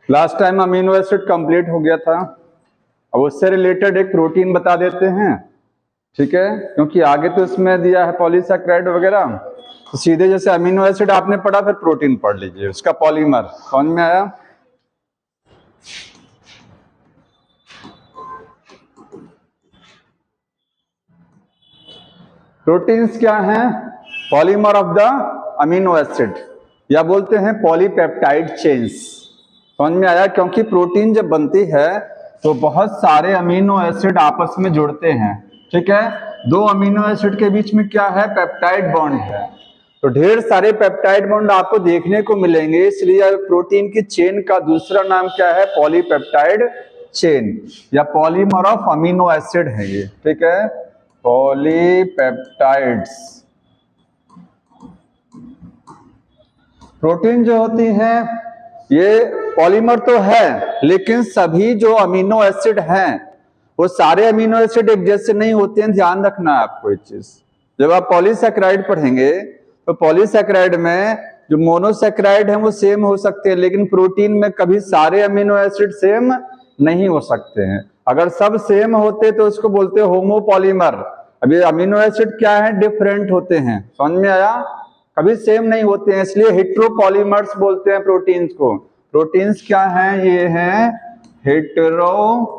Last time amino acid complete हो गया था। अब उससे रिलेटेड एक प्रोटीन बता देते हैं, ठीक है, क्योंकि आगे तो इसमें दिया है पॉलीसैकेराइड वगैरह, तो सीधे जैसे अमीनो एसिड आपने पढ़ा फिर प्रोटीन पढ़ लीजिए, उसका पॉलीमर समझ में आया। प्रोटीन्स क्या हैं? Polymer of the amino acid, या बोलते हैं पॉलीपेप्टाइड चेन्स। समझ में आया? क्योंकि प्रोटीन जब बनती है तो बहुत सारे अमीनो एसिड आपस में जुड़ते हैं, ठीक है। दो अमीनो एसिड के बीच में क्या है? पेप्टाइड बॉन्ड है। तो ढेर सारे पेप्टाइड बॉन्ड आपको देखने को मिलेंगे, इसलिए प्रोटीन की चेन का दूसरा नाम क्या है? पॉलीपेप्टाइड चेन या पॉलीमर ऑफ अमीनो एसिड है ये, ठीक है, पॉलीपेप्टाइड्स। प्रोटीन जो होती है ये पॉलीमर तो है, लेकिन सभी जो अमीनो एसिड हैं वो सारे अमीनो एसिड एक जैसे नहीं होते हैं, ध्यान रखना है आपको एक चीज। जब आप पॉलीसैकेराइड पढ़ेंगे तो पॉलीसैकेराइड में जो मोनोसैकेराइड है वो सेम हो सकते हैं, लेकिन प्रोटीन में कभी सारे अमीनो एसिड सेम नहीं हो सकते हैं। अगर सब सेम होते तो उसको बोलते हैं होमोपॉलीमर। अभी अमीनो एसिड क्या है? डिफरेंट होते हैं, समझ में आया? कभी सेम नहीं होते हैं, इसलिए हेटेरोपॉलीमर्स बोलते हैं प्रोटीन्स को। प्रोटीन्स क्या हैं? ये हैं हेटेरोपॉलीमर्स।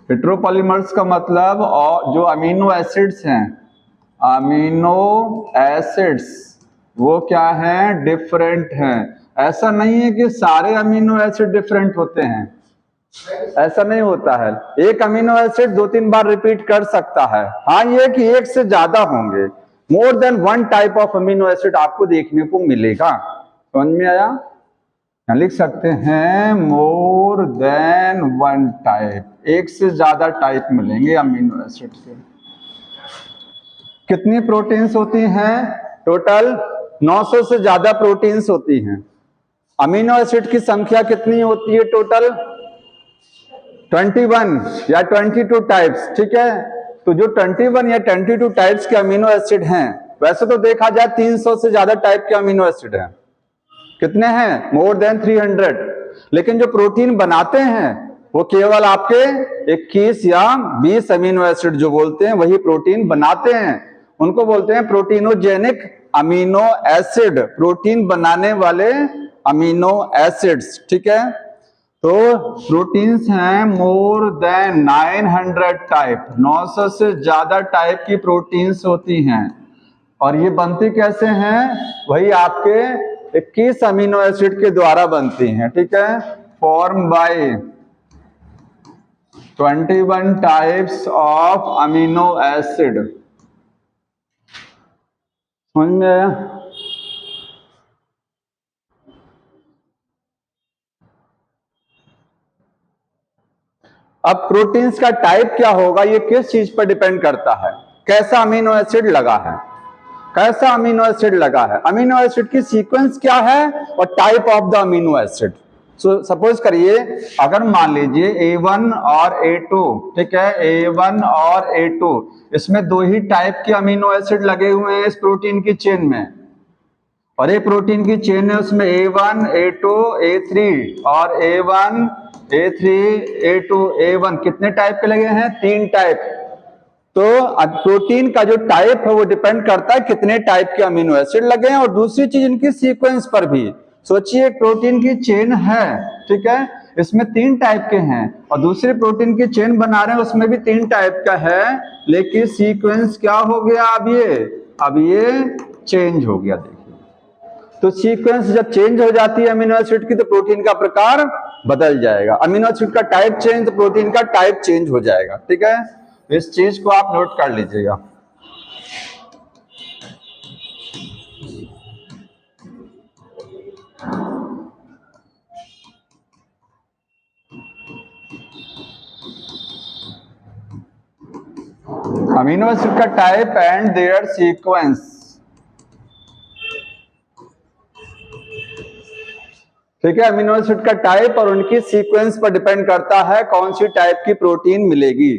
हेटेरोपॉलीमर्स का मतलब और जो अमीनो एसिड्स हैं, अमीनो एसिड्स वो क्या हैं? डिफरेंट हैं। ऐसा नहीं है कि सारे अमीनो एसिड डिफरेंट होते हैं, ऐसा नहीं होता है। एक अमीनो एसिड 2-3 बार रिपीट कर सकता है, हाँ ये कि एक से ज्यादा होंगे, more than one type of amino acid आपको देखने को मिलेगा। समझ में आया? लिख सकते हैं मोर देन वन टाइप, एक से ज्यादा टाइप मिलेंगे अमीनो एसिड के। कितनी प्रोटीन्स होती हैं? टोटल 900 से ज्यादा प्रोटीन्स होती हैं। अमीनो एसिड की संख्या कितनी होती है? टोटल 21 या 22 टाइप्स, ठीक है। तो जो 21 या 22 टाइप्स के अमीनो एसिड हैं, वैसे तो देखा जाए 300 से ज्यादा टाइप के अमीनो एसिड हैं। कितने हैं? More than 300। लेकिन जो प्रोटीन बनाते हैं वो केवल आपके 21 या 20 अमीनो एसिड जो बोलते हैं वही प्रोटीन बनाते हैं, उनको बोलते हैं प्रोटीनोजेनिक अमीनो एसिड, प्रोटीन बनाने वाले अमीनो एसिड्स, ठीक है। तो प्रोटीन्स हैं मोर देन 900 टाइप, 900 से ज्यादा टाइप की प्रोटीन्स होती हैं। और ये बनती कैसे हैं? वही आपके 21 अमीनो एसिड के द्वारा बनती हैं, ठीक है। Form by 21 types of amino acid. समझ में आया? अब प्रोटीन्स का टाइप क्या होगा ये किस चीज पर डिपेंड करता है? कैसा अमीनो एसिड लगा है, कैसा अमीनो एसिड लगा है, अमीनो एसिड की सीक्वेंस क्या है और type of the amino acid. So suppose करिए अगर मान लीजिए A1 और A2, ठीक है, A1 और A2, इसमें दो ही टाइप के अमीनो एसिड लगे हुए हैं इस प्रोटीन की चेन में, और एक प्रोटीन की चेन है उसमें A1 A2 A3 और A1 A3 A2 A1 कितने टाइप के लगे हैं? 3 टाइप। तो प्रोटीन का जो टाइप है वो डिपेंड करता है कितने टाइप के अमीनो एसिड लगे हैं, और दूसरी चीज इनकी सीक्वेंस पर भी। सोचिए एक प्रोटीन की चेन है, ठीक है, इसमें 3 टाइप के हैं, और दूसरे प्रोटीन की चेन बना रहे हैं उसमें भी 3 टाइप का है, लेकिन सीक्वेंस क्या हो गया? अब ये चेंज हो गया। देखिए तो सीक्वेंस जब चेंज हो जाती है अमीनो एसिड की तो प्रोटीन का प्रकार बदल जाएगा। अमीनो एसिड का टाइप चेंज तो प्रोटीन का टाइप चेंज हो जाएगा, ठीक है। इस चीज को आप नोट कर लीजिएगा। अमीनो एसिड का टाइप एंड देयर सीक्वेंस, ठीक है। अमीनो एसिड का टाइप और उनकी सीक्वेंस पर डिपेंड करता है कौन सी टाइप की प्रोटीन मिलेगी।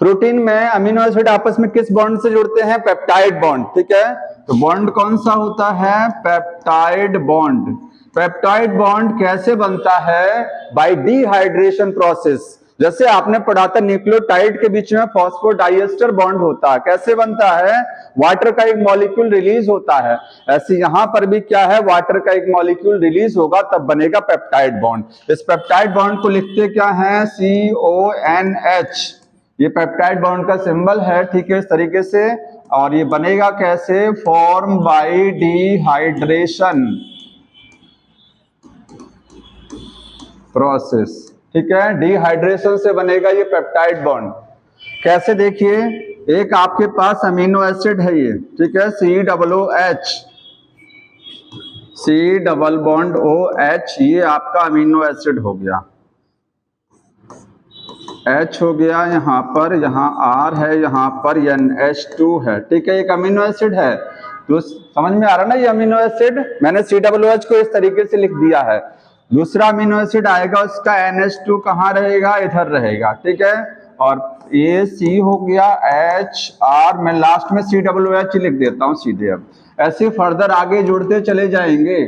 प्रोटीन में अमीनो एसिड आपस में किस बॉन्ड से जुड़ते हैं? पेप्टाइड बॉन्ड, ठीक है। तो बॉन्ड कौन सा होता है? Peptide bond. पेप्टाइड बॉन्ड कैसे बनता है? Bye dehydration process. जैसे आपने पढ़ा था न्यूक्लियोटाइड के बीच में फॉस्फोडाइएस्टर बॉन्ड होता है, कैसे बनता है? वाटर का एक मॉलिक्यूल रिलीज होता है। ऐसे यहां पर भी क्या है? वाटर का एक मॉलिक्यूल रिलीज होगा तब बनेगा पेप्टाइड बॉन्ड। इस पेप्टाइड बॉन्ड को लिखते क्या है? CONH। ये पेप्टाइड बॉन्ड का सिंबल है, ठीक है, इस तरीके से। और ये बनेगा कैसे? फॉर्म बाय डिहाइड्रेशन प्रोसेस, ठीक है, डिहाइड्रेशन से बनेगा ये पेप्टाइड बॉन्ड। कैसे? देखिए, एक आपके पास अमीनो एसिड है ये, ठीक है, COOH, C double bond OH, ये आपका अमीनो एसिड हो गया। H हो गया यहाँ पर, यहाँ R है, यहाँ पर NH2 है, ठीक है, एक अमीनो एसिड है। तो समझ में आ रहा ना ये अमीनो एसिड? मैंने COOH को इस तरीके से लिख दिया है। दूसरा अमीनो एसिड आएगा, उसका NH2 कहाँ रहेगा? इधर रहेगा, ठीक है। और ये C हो गया, HR, मैं लास्ट में COOH लिख देता हूँ सीधे। अब ऐसे फर्दर आगे जुड़ते चले जाएंगे।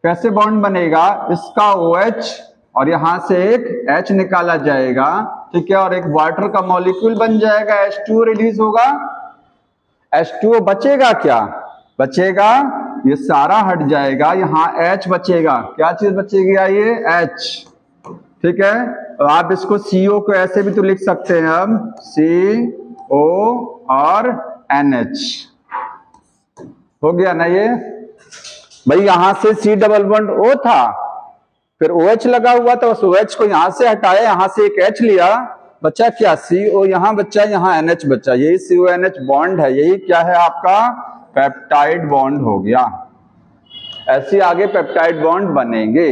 कैसे बॉन्ड बनेगा? इसका OH और यहां से एक H निकाला जाएगा, ठीक है, और एक वाटर का मॉलिक्यूल बन जाएगा, H2O रिलीज होगा। H2O बचेगा क्या? बचेगा ये सारा हट जाएगा, यहाँ H बचेगा। क्या चीज बचेगी? ये H, ठीक है। तो आप इसको CO को ऐसे भी तो लिख सकते हैं, अब CO और NH हो गया ना ये भाई। यहां से C डबल बॉन्ड O था, फिर OH लगा हुआ था, उस OH को यहां से हटाया, यहां से एक H लिया, बचा क्या? CO यहां बचा, यहां NH बचा, यही CONH बॉन्ड है। यही क्या है आपका? पेप्टाइड बॉन्ड हो गया। ऐसे आगे पेप्टाइड बॉन्ड बनेंगे।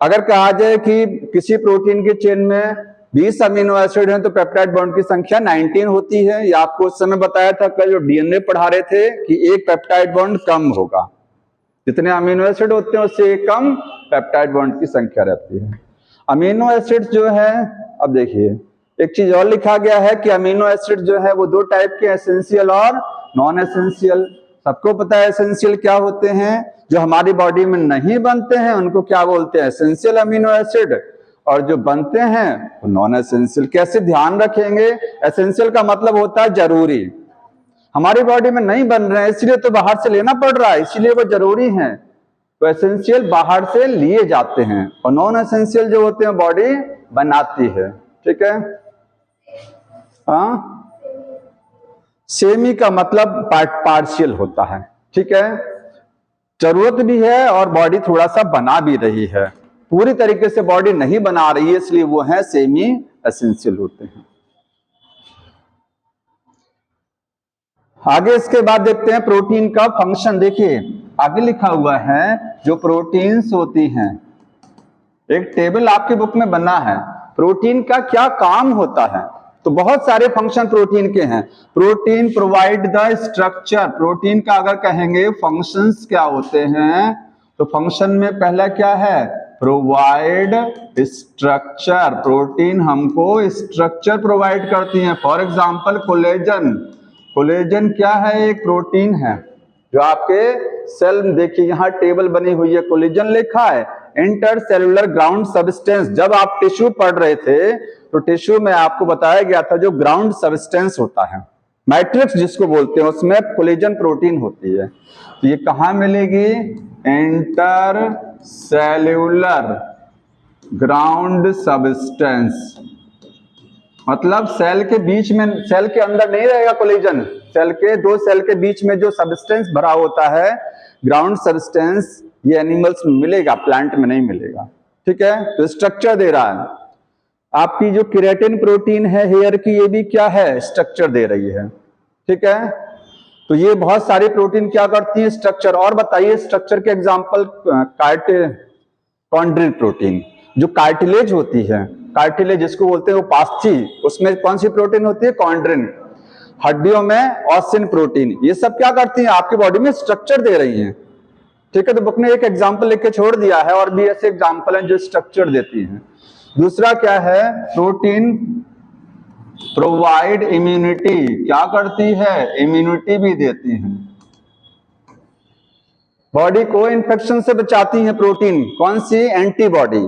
अगर कहा जाए कि किसी प्रोटीन के चेन में 20 अमीनो एसिड हैं तो पेप्टाइड बॉन्ड की संख्या 19 होती है। ये आपको उस समय बताया था कल जो DNA पढ़ा रहे थे कि एक पेप्टाइड बॉन्ड कम होगा, जितने अमीनो एसिड होते हैं उससे एक कम पेप्टाइड बॉन्ड की संख्या रहती है। अमीनो एसिड जो है, अब देखिए एक चीज और लिखा गया है कि अमीनो एसिड जो है वो दो टाइप के, एसेंशियल और नॉन एसेंशियल। सबको पता है एसेंशियल क्या होते हैं? जो हमारी बॉडी में नहीं बनते हैं उनको क्या बोलते हैं? Essential amino acid. और जो बनते हैं वो नॉन एसेंशियल। कैसे ध्यान रखेंगे? एसेंशियल का मतलब होता है जरूरी, हमारी बॉडी में नहीं बन रहे हैं इसलिए तो बाहर से लेना पड़ रहा है, इसलिए वो जरूरी है। तो एसेंशियल बाहर से लिए जाते हैं और नॉन एसेंशियल जो होते हैं बॉडी बनाती है, ठीक है। हाँ, सेमी का मतलब पार्शियल होता है, ठीक है, जरूरत भी है और बॉडी थोड़ा सा बना भी रही है, पूरी तरीके से बॉडी नहीं बना रही है, इसलिए वो है सेमी एसेंशियल होते हैं। आगे इसके बाद देखते हैं प्रोटीन का फंक्शन। देखिए आगे लिखा हुआ है जो प्रोटीन्स होती हैं, एक टेबल आपकी बुक में बना है, प्रोटीन का क्या काम होता है। तो बहुत सारे फंक्शन प्रोटीन के हैं। Protein provide the structure, protein का अगर कहेंगे फंक्शंस क्या होते हैं तो फंक्शन में पहला क्या है? Provide structure. प्रोटीन हमको स्ट्रक्चर प्रोवाइड करती हैं। फॉर एग्जांपल कोलेजन, कोलेजन क्या है? एक प्रोटीन है जो आपके सेल में, देखिए यहाँ टेबल बनी हुई है, कोलेजन लिखा है, इंटरसेलुलर ग्राउंड सब्सटेंस। जब आप टिश्यू पढ़ रहे थे तो टिश्यू में आपको बताया गया था जो ग्राउंड सब्सटेंस होता है, मैट्रिक्स जिसको बोलते हैं, उसमें कोलेजन प्रोटीन होती है। तो ये कहाँ मिलेगी? इंटरसेल्युलर ग्राउंड सब्सटेंस, मतलब सेल के बीच में, सेल के अंदर नहीं रहेगा कोलेजन, सेल के दो सेल के बीच में जो सब्सटेंस भरा होता है ग्राउंड सब्सटेंस, ये एनिमल्स में मिलेगा, प्लांट में नहीं मिलेगा, ठीक है। तो स्ट्रक्चर दे रहा है। आपकी जो केराटिन प्रोटीन है हेयर की, ये भी क्या है? स्ट्रक्चर दे रही है, ठीक है। तो ये बहुत सारी प्रोटीन क्या करती है? स्ट्रक्चर। और बताइए स्ट्रक्चर के एग्जांपल। कॉन्ड्रिल प्रोटीन, जो कार्टिलेज होती है, कार्टिलेज जिसको बोलते हैं वो पास्थी, उसमें कौन सी प्रोटीन होती है? कॉन्ड्रिन। हड्डियों में ऑसिन प्रोटीन, ये सब क्या करती हैं? आपकी बॉडी में स्ट्रक्चर दे रही हैं, ठीक है। तो बुक ने एक एग्जांपल लिख के छोड़ दिया है, और भी ऐसे एग्जांपल हैं जो स्ट्रक्चर देती हैं। दूसरा क्या है? प्रोटीन प्रोवाइड इम्यूनिटी, क्या करती है? इम्यूनिटी भी देती है। बॉडी को इन्फेक्शन से बचाती है प्रोटीन, कौन सी? एंटीबॉडी।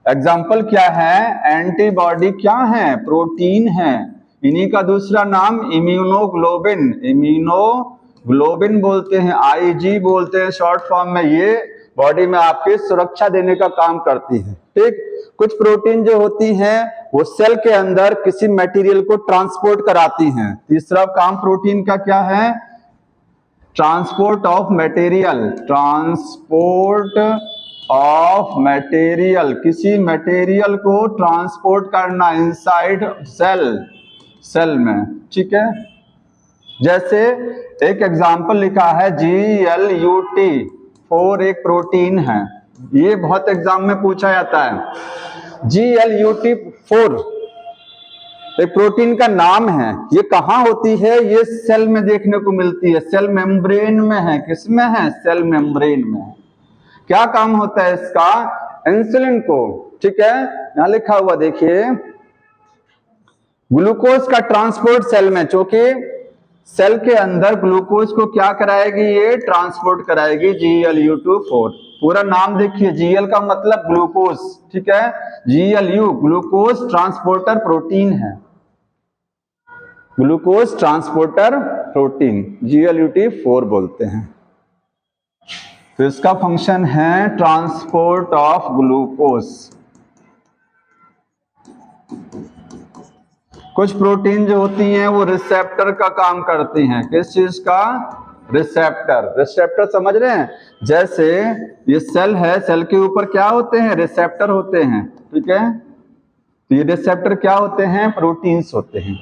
एग्जाम्पल क्या है? एंटीबॉडी क्या है? प्रोटीन है। इन्हीं का दूसरा नाम इम्यूनोग्लोबिन, इम्यूनोग्लोबिन बोलते हैं, आईजी बोलते हैं शॉर्ट फॉर्म में। ये बॉडी में आपकी सुरक्षा देने का काम करती है। ठीक, कुछ प्रोटीन जो होती हैं वो सेल के अंदर किसी मटेरियल को ट्रांसपोर्ट कराती हैं। तीसरा काम प्रोटीन का क्या है? Transport of material, transport of material, किसी मटेरियल को ट्रांसपोर्ट करना इनसाइड सेल में। ठीक है, जैसे एक एग्जांपल लिखा है GLUT4 एक प्रोटीन है, ये बहुत एग्जाम में पूछा जाता है। GLUT4 एक प्रोटीन का नाम है। ये कहाँ होती है? ये सेल में देखने को मिलती है, सेल मेम्ब्रेन में है। किसमें है? सेल मेम्ब्रेन में। क्या काम होता है इसका? इंसुलिन को, ठीक है, यहां लिखा हुआ देखिए, ग्लूकोज का ट्रांसपोर्ट सेल में, क्योंकि सेल के अंदर ग्लूकोज को क्या कराएगी? ये ट्रांसपोर्ट कराएगी GLUT4। पूरा नाम देखिए, GL का मतलब ग्लूकोज, ठीक है, GLU ग्लूकोज ट्रांसपोर्टर प्रोटीन है, ग्लूकोज ट्रांसपोर्टर प्रोटीन GLUT4 बोलते हैं। तो इसका फंक्शन है ट्रांसपोर्ट ऑफ ग्लूकोज। कुछ प्रोटीन जो होती हैं वो रिसेप्टर का काम करती हैं। किस चीज का? रिसेप्टर। रिसेप्टर समझ रहे हैं? जैसे ये सेल है, सेल के ऊपर क्या होते हैं? रिसेप्टर होते हैं, ठीक है। तो ये रिसेप्टर क्या होते हैं? प्रोटीन्स होते हैं।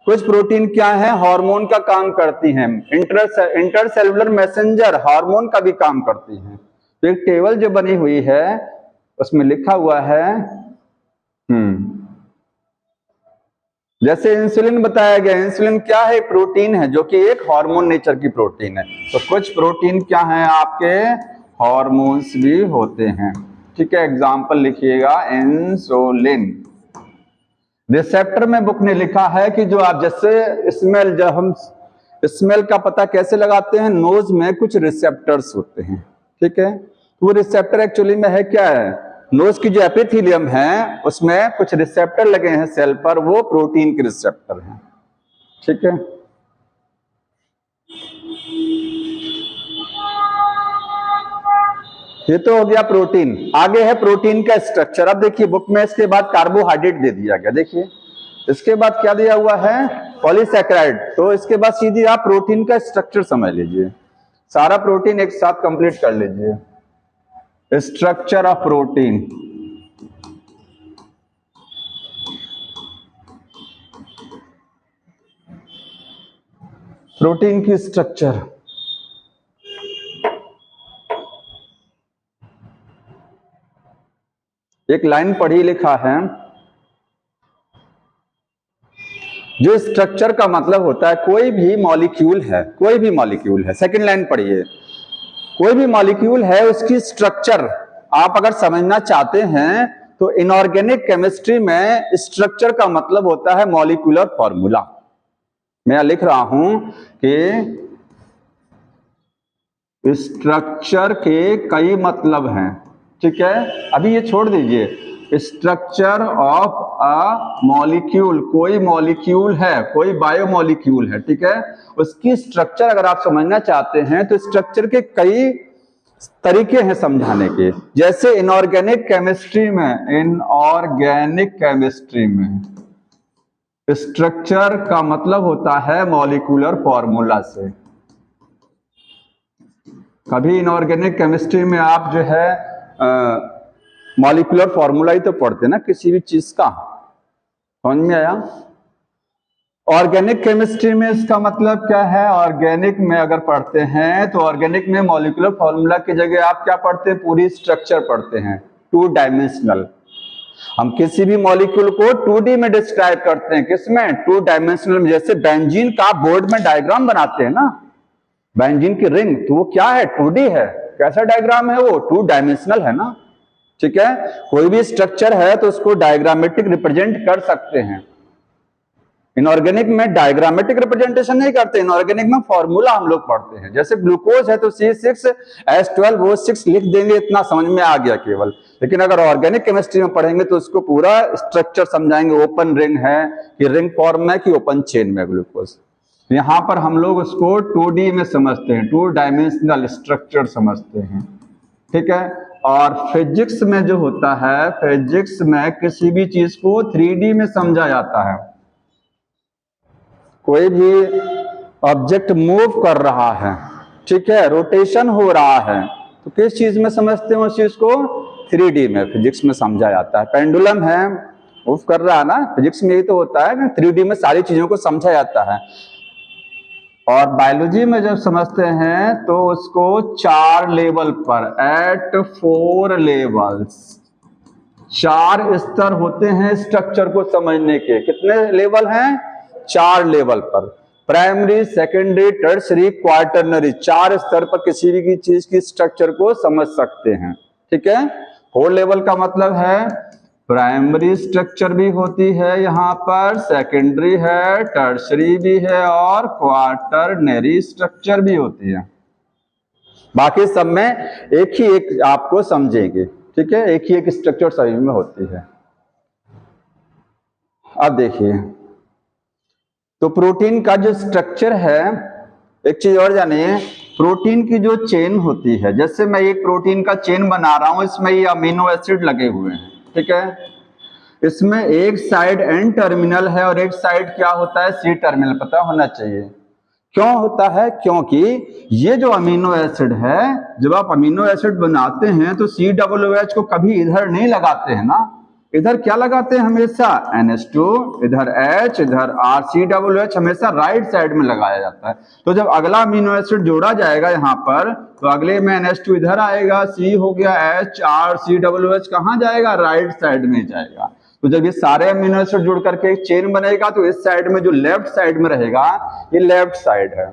कुछ प्रोटीन क्या है? हार्मोन का काम करती हैं, इंटरसेलुलर मैसेंजर हार्मोन का भी काम करती हैं। तो एक टेबल जो बनी हुई है उसमें लिखा हुआ है, जैसे इंसुलिन बताया गया, इंसुलिन क्या है? प्रोटीन है, जो कि एक हार्मोन नेचर की प्रोटीन है। तो कुछ प्रोटीन क्या है आपके? हार्मोन्स भी होते हैं, ठीक है। एग्जांपल लिखिएगा, इंसुलिन। रिसेप्टर में बुक ने लिखा है कि जो आप जैसे स्मेल, जब हम स्मेल का पता कैसे लगाते हैं? नोज में कुछ रिसेप्टर्स होते हैं, ठीक है। वो रिसेप्टर एक्चुअली में है क्या है? नोज की जो एपिथेलियम है उसमें कुछ रिसेप्टर लगे हैं सेल पर, वो प्रोटीन के रिसेप्टर हैं, ठीक है। ये तो हो गया प्रोटीन। आगे है प्रोटीन का स्ट्रक्चर। अब देखिए बुक में इसके बाद कार्बोहाइड्रेट दे दिया गया, देखिए इसके बाद क्या दिया हुआ है? पॉलीसैकेराइड। तो इसके बाद सीधी आप प्रोटीन का स्ट्रक्चर समझ लीजिए, सारा प्रोटीन एक साथ कंप्लीट कर लीजिए। स्ट्रक्चर ऑफ प्रोटीन, प्रोटीन की स्ट्रक्चर। एक लाइन पढ़ी लिखा है, जो स्ट्रक्चर का मतलब होता है कोई भी मॉलिक्यूल है, कोई भी मॉलिक्यूल है। सेकंड लाइन पढ़िए, कोई भी मॉलिक्यूल है उसकी स्ट्रक्चर आप अगर समझना चाहते हैं तो इनऑर्गेनिक केमिस्ट्री में स्ट्रक्चर का मतलब होता है मॉलिक्यूलर फॉर्मूला। मैं लिख रहा हूं कि स्ट्रक्चर के कई मतलब हैं, ठीक है। अभी ये छोड़ दीजिए, स्ट्रक्चर ऑफ अ मॉलिक्यूल, कोई मॉलिक्यूल है, कोई बायोमॉलिक्यूल है, ठीक है, उसकी स्ट्रक्चर अगर आप समझना चाहते हैं तो स्ट्रक्चर के कई तरीके हैं समझाने के। जैसे इनऑर्गेनिक केमिस्ट्री में, इनऑर्गेनिक केमिस्ट्री में स्ट्रक्चर का मतलब होता है मॉलिक्यूलर फॉर्मूला से। कभी इनऑर्गेनिक केमिस्ट्री में आप जो है मॉलिक्यूलर फॉर्मूला ही तो पढ़ते ना किसी भी चीज का, समझ में आया? ऑर्गेनिक केमिस्ट्री में इसका मतलब क्या है? ऑर्गेनिक में अगर पढ़ते हैं तो ऑर्गेनिक में मॉलिक्यूलर फॉर्मूला की जगह आप क्या पढ़ते हैं? पूरी स्ट्रक्चर पढ़ते हैं, 2 डायमेंशनल। हम किसी भी मॉलिक्यूल को 2D में डिस्क्राइब करते हैं, किसमें? 2 डायमेंशनल में। जैसे बेंजीन का बोर्ड में डायग्राम बनाते हैं ना, बेंजीन की रिंग, तो वो क्या है? 2D है। कैसा डायग्राम है वो? 2 डायमेंशनल है ना, ठीक है। कोई भी स्ट्रक्चर है तो उसको डायग्रामेटिक रिप्रेजेंट कर सकते हैं। इनऑर्गेनिक में डायग्रामेटिक रिप्रेजेंटेशन नहीं करते, इनऑर्गेनिक में फॉर्मूला हम लोग पढ़ते हैं। जैसे ग्लूकोज है तो C6H12O6 लिख देंगे, इतना समझ में आ गया केवल। लेकिन अगर ऑर्गेनिक केमिस्ट्री में पढ़ेंगे तो उसको पूरा स्ट्रक्चर समझाएंगे, ओपन रिंग है कि रिंग फॉर्म में कि ओपन चेन में ग्लूकोज। यहाँ पर हम लोग उसको 2D में समझते हैं, 2 डायमेंशनल स्ट्रक्चर समझते हैं, ठीक है। और फिजिक्स में जो होता है, फिजिक्स में किसी भी चीज को 3D में समझा जाता है। कोई भी ऑब्जेक्ट मूव कर रहा है, ठीक है, रोटेशन हो रहा है, तो किस चीज में समझते हैं उस चीज को? 3D में, फिजिक्स में समझा जाता है। पेंडुलम है, मूव कर रहा है ना, फिजिक्स में यही तो होता है कि 3D में सारी चीजों को समझा जाता है। और बायोलॉजी में जब समझते हैं तो उसको 4 लेवल पर, एट 4 लेवल्स, 4 स्तर होते हैं स्ट्रक्चर को समझने के। कितने लेवल हैं? 4 लेवल पर, प्राइमरी, सेकेंडरी, टर्शरी, क्वार्टरनरी, 4 स्तर पर किसी भी चीज की स्ट्रक्चर को समझ सकते हैं, ठीक है। 4 लेवल का मतलब है प्राइमरी स्ट्रक्चर भी होती है यहाँ पर, सेकेंडरी है, टर्शरी भी है और क्वार्टरनरी स्ट्रक्चर भी होती है। बाकी सब में एक ही एक आपको समझेंगे, ठीक है, एक ही एक स्ट्रक्चर सभी में होती है। अब देखिए, तो प्रोटीन का जो स्ट्रक्चर है, एक चीज और जानिए, प्रोटीन की जो चेन होती है, जैसे मैं एक प्रोटीन का चेन बना रहा हूं, इसमें ये अमीनो एसिड लगे हुए हैं, ठीक है। इसमें एक साइड एन टर्मिनल है और एक साइड क्या होता है? सी टर्मिनल, पता होना चाहिए। क्यों होता है? क्योंकि ये जो अमीनो एसिड है, जब आप अमीनो एसिड बनाते हैं तो COOH को कभी इधर नहीं लगाते हैं ना, इधर क्या लगाते हैं? हमेशा NH2, इधर H, इधर R, COOH हमेशा राइट साइड में लगाया जाता है। तो जब अगला अमीनो एसिड जोड़ा जाएगा यहाँ पर, तो अगले में NH2 इधर आएगा, C हो गया, H, R, COOH कहाँ जाएगा? राइट साइड में जाएगा। तो जब ये सारे अमीनो एसिड जुड़ करके एक चेन बनेगा, तो इस साइड में जो लेफ्ट साइड में रहेगा, ये लेफ्ट साइड है,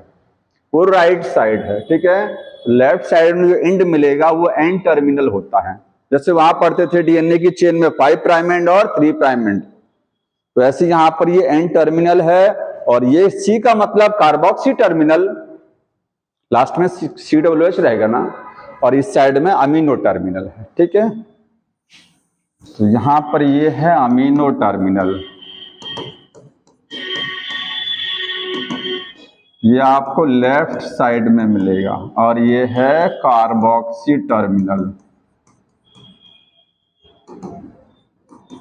वो राइट साइड है, ठीक है। लेफ्ट साइड में जो एंड मिलेगा वो एन टर्मिनल होता है। जैसे वहां पढ़ते थे डीएनए की चेन में 5 प्राइम एंड और 3 प्राइम एंड, तो ऐसे यहां पर ये एन टर्मिनल है। और ये सी का मतलब कार्बोक्सी टर्मिनल, लास्ट में COOH रहेगा ना, और इस साइड में अमीनो टर्मिनल है, ठीक है। तो यहां पर ये है अमीनो टर्मिनल, ये आपको लेफ्ट साइड में मिलेगा, और ये है कार्बोक्सी टर्मिनल,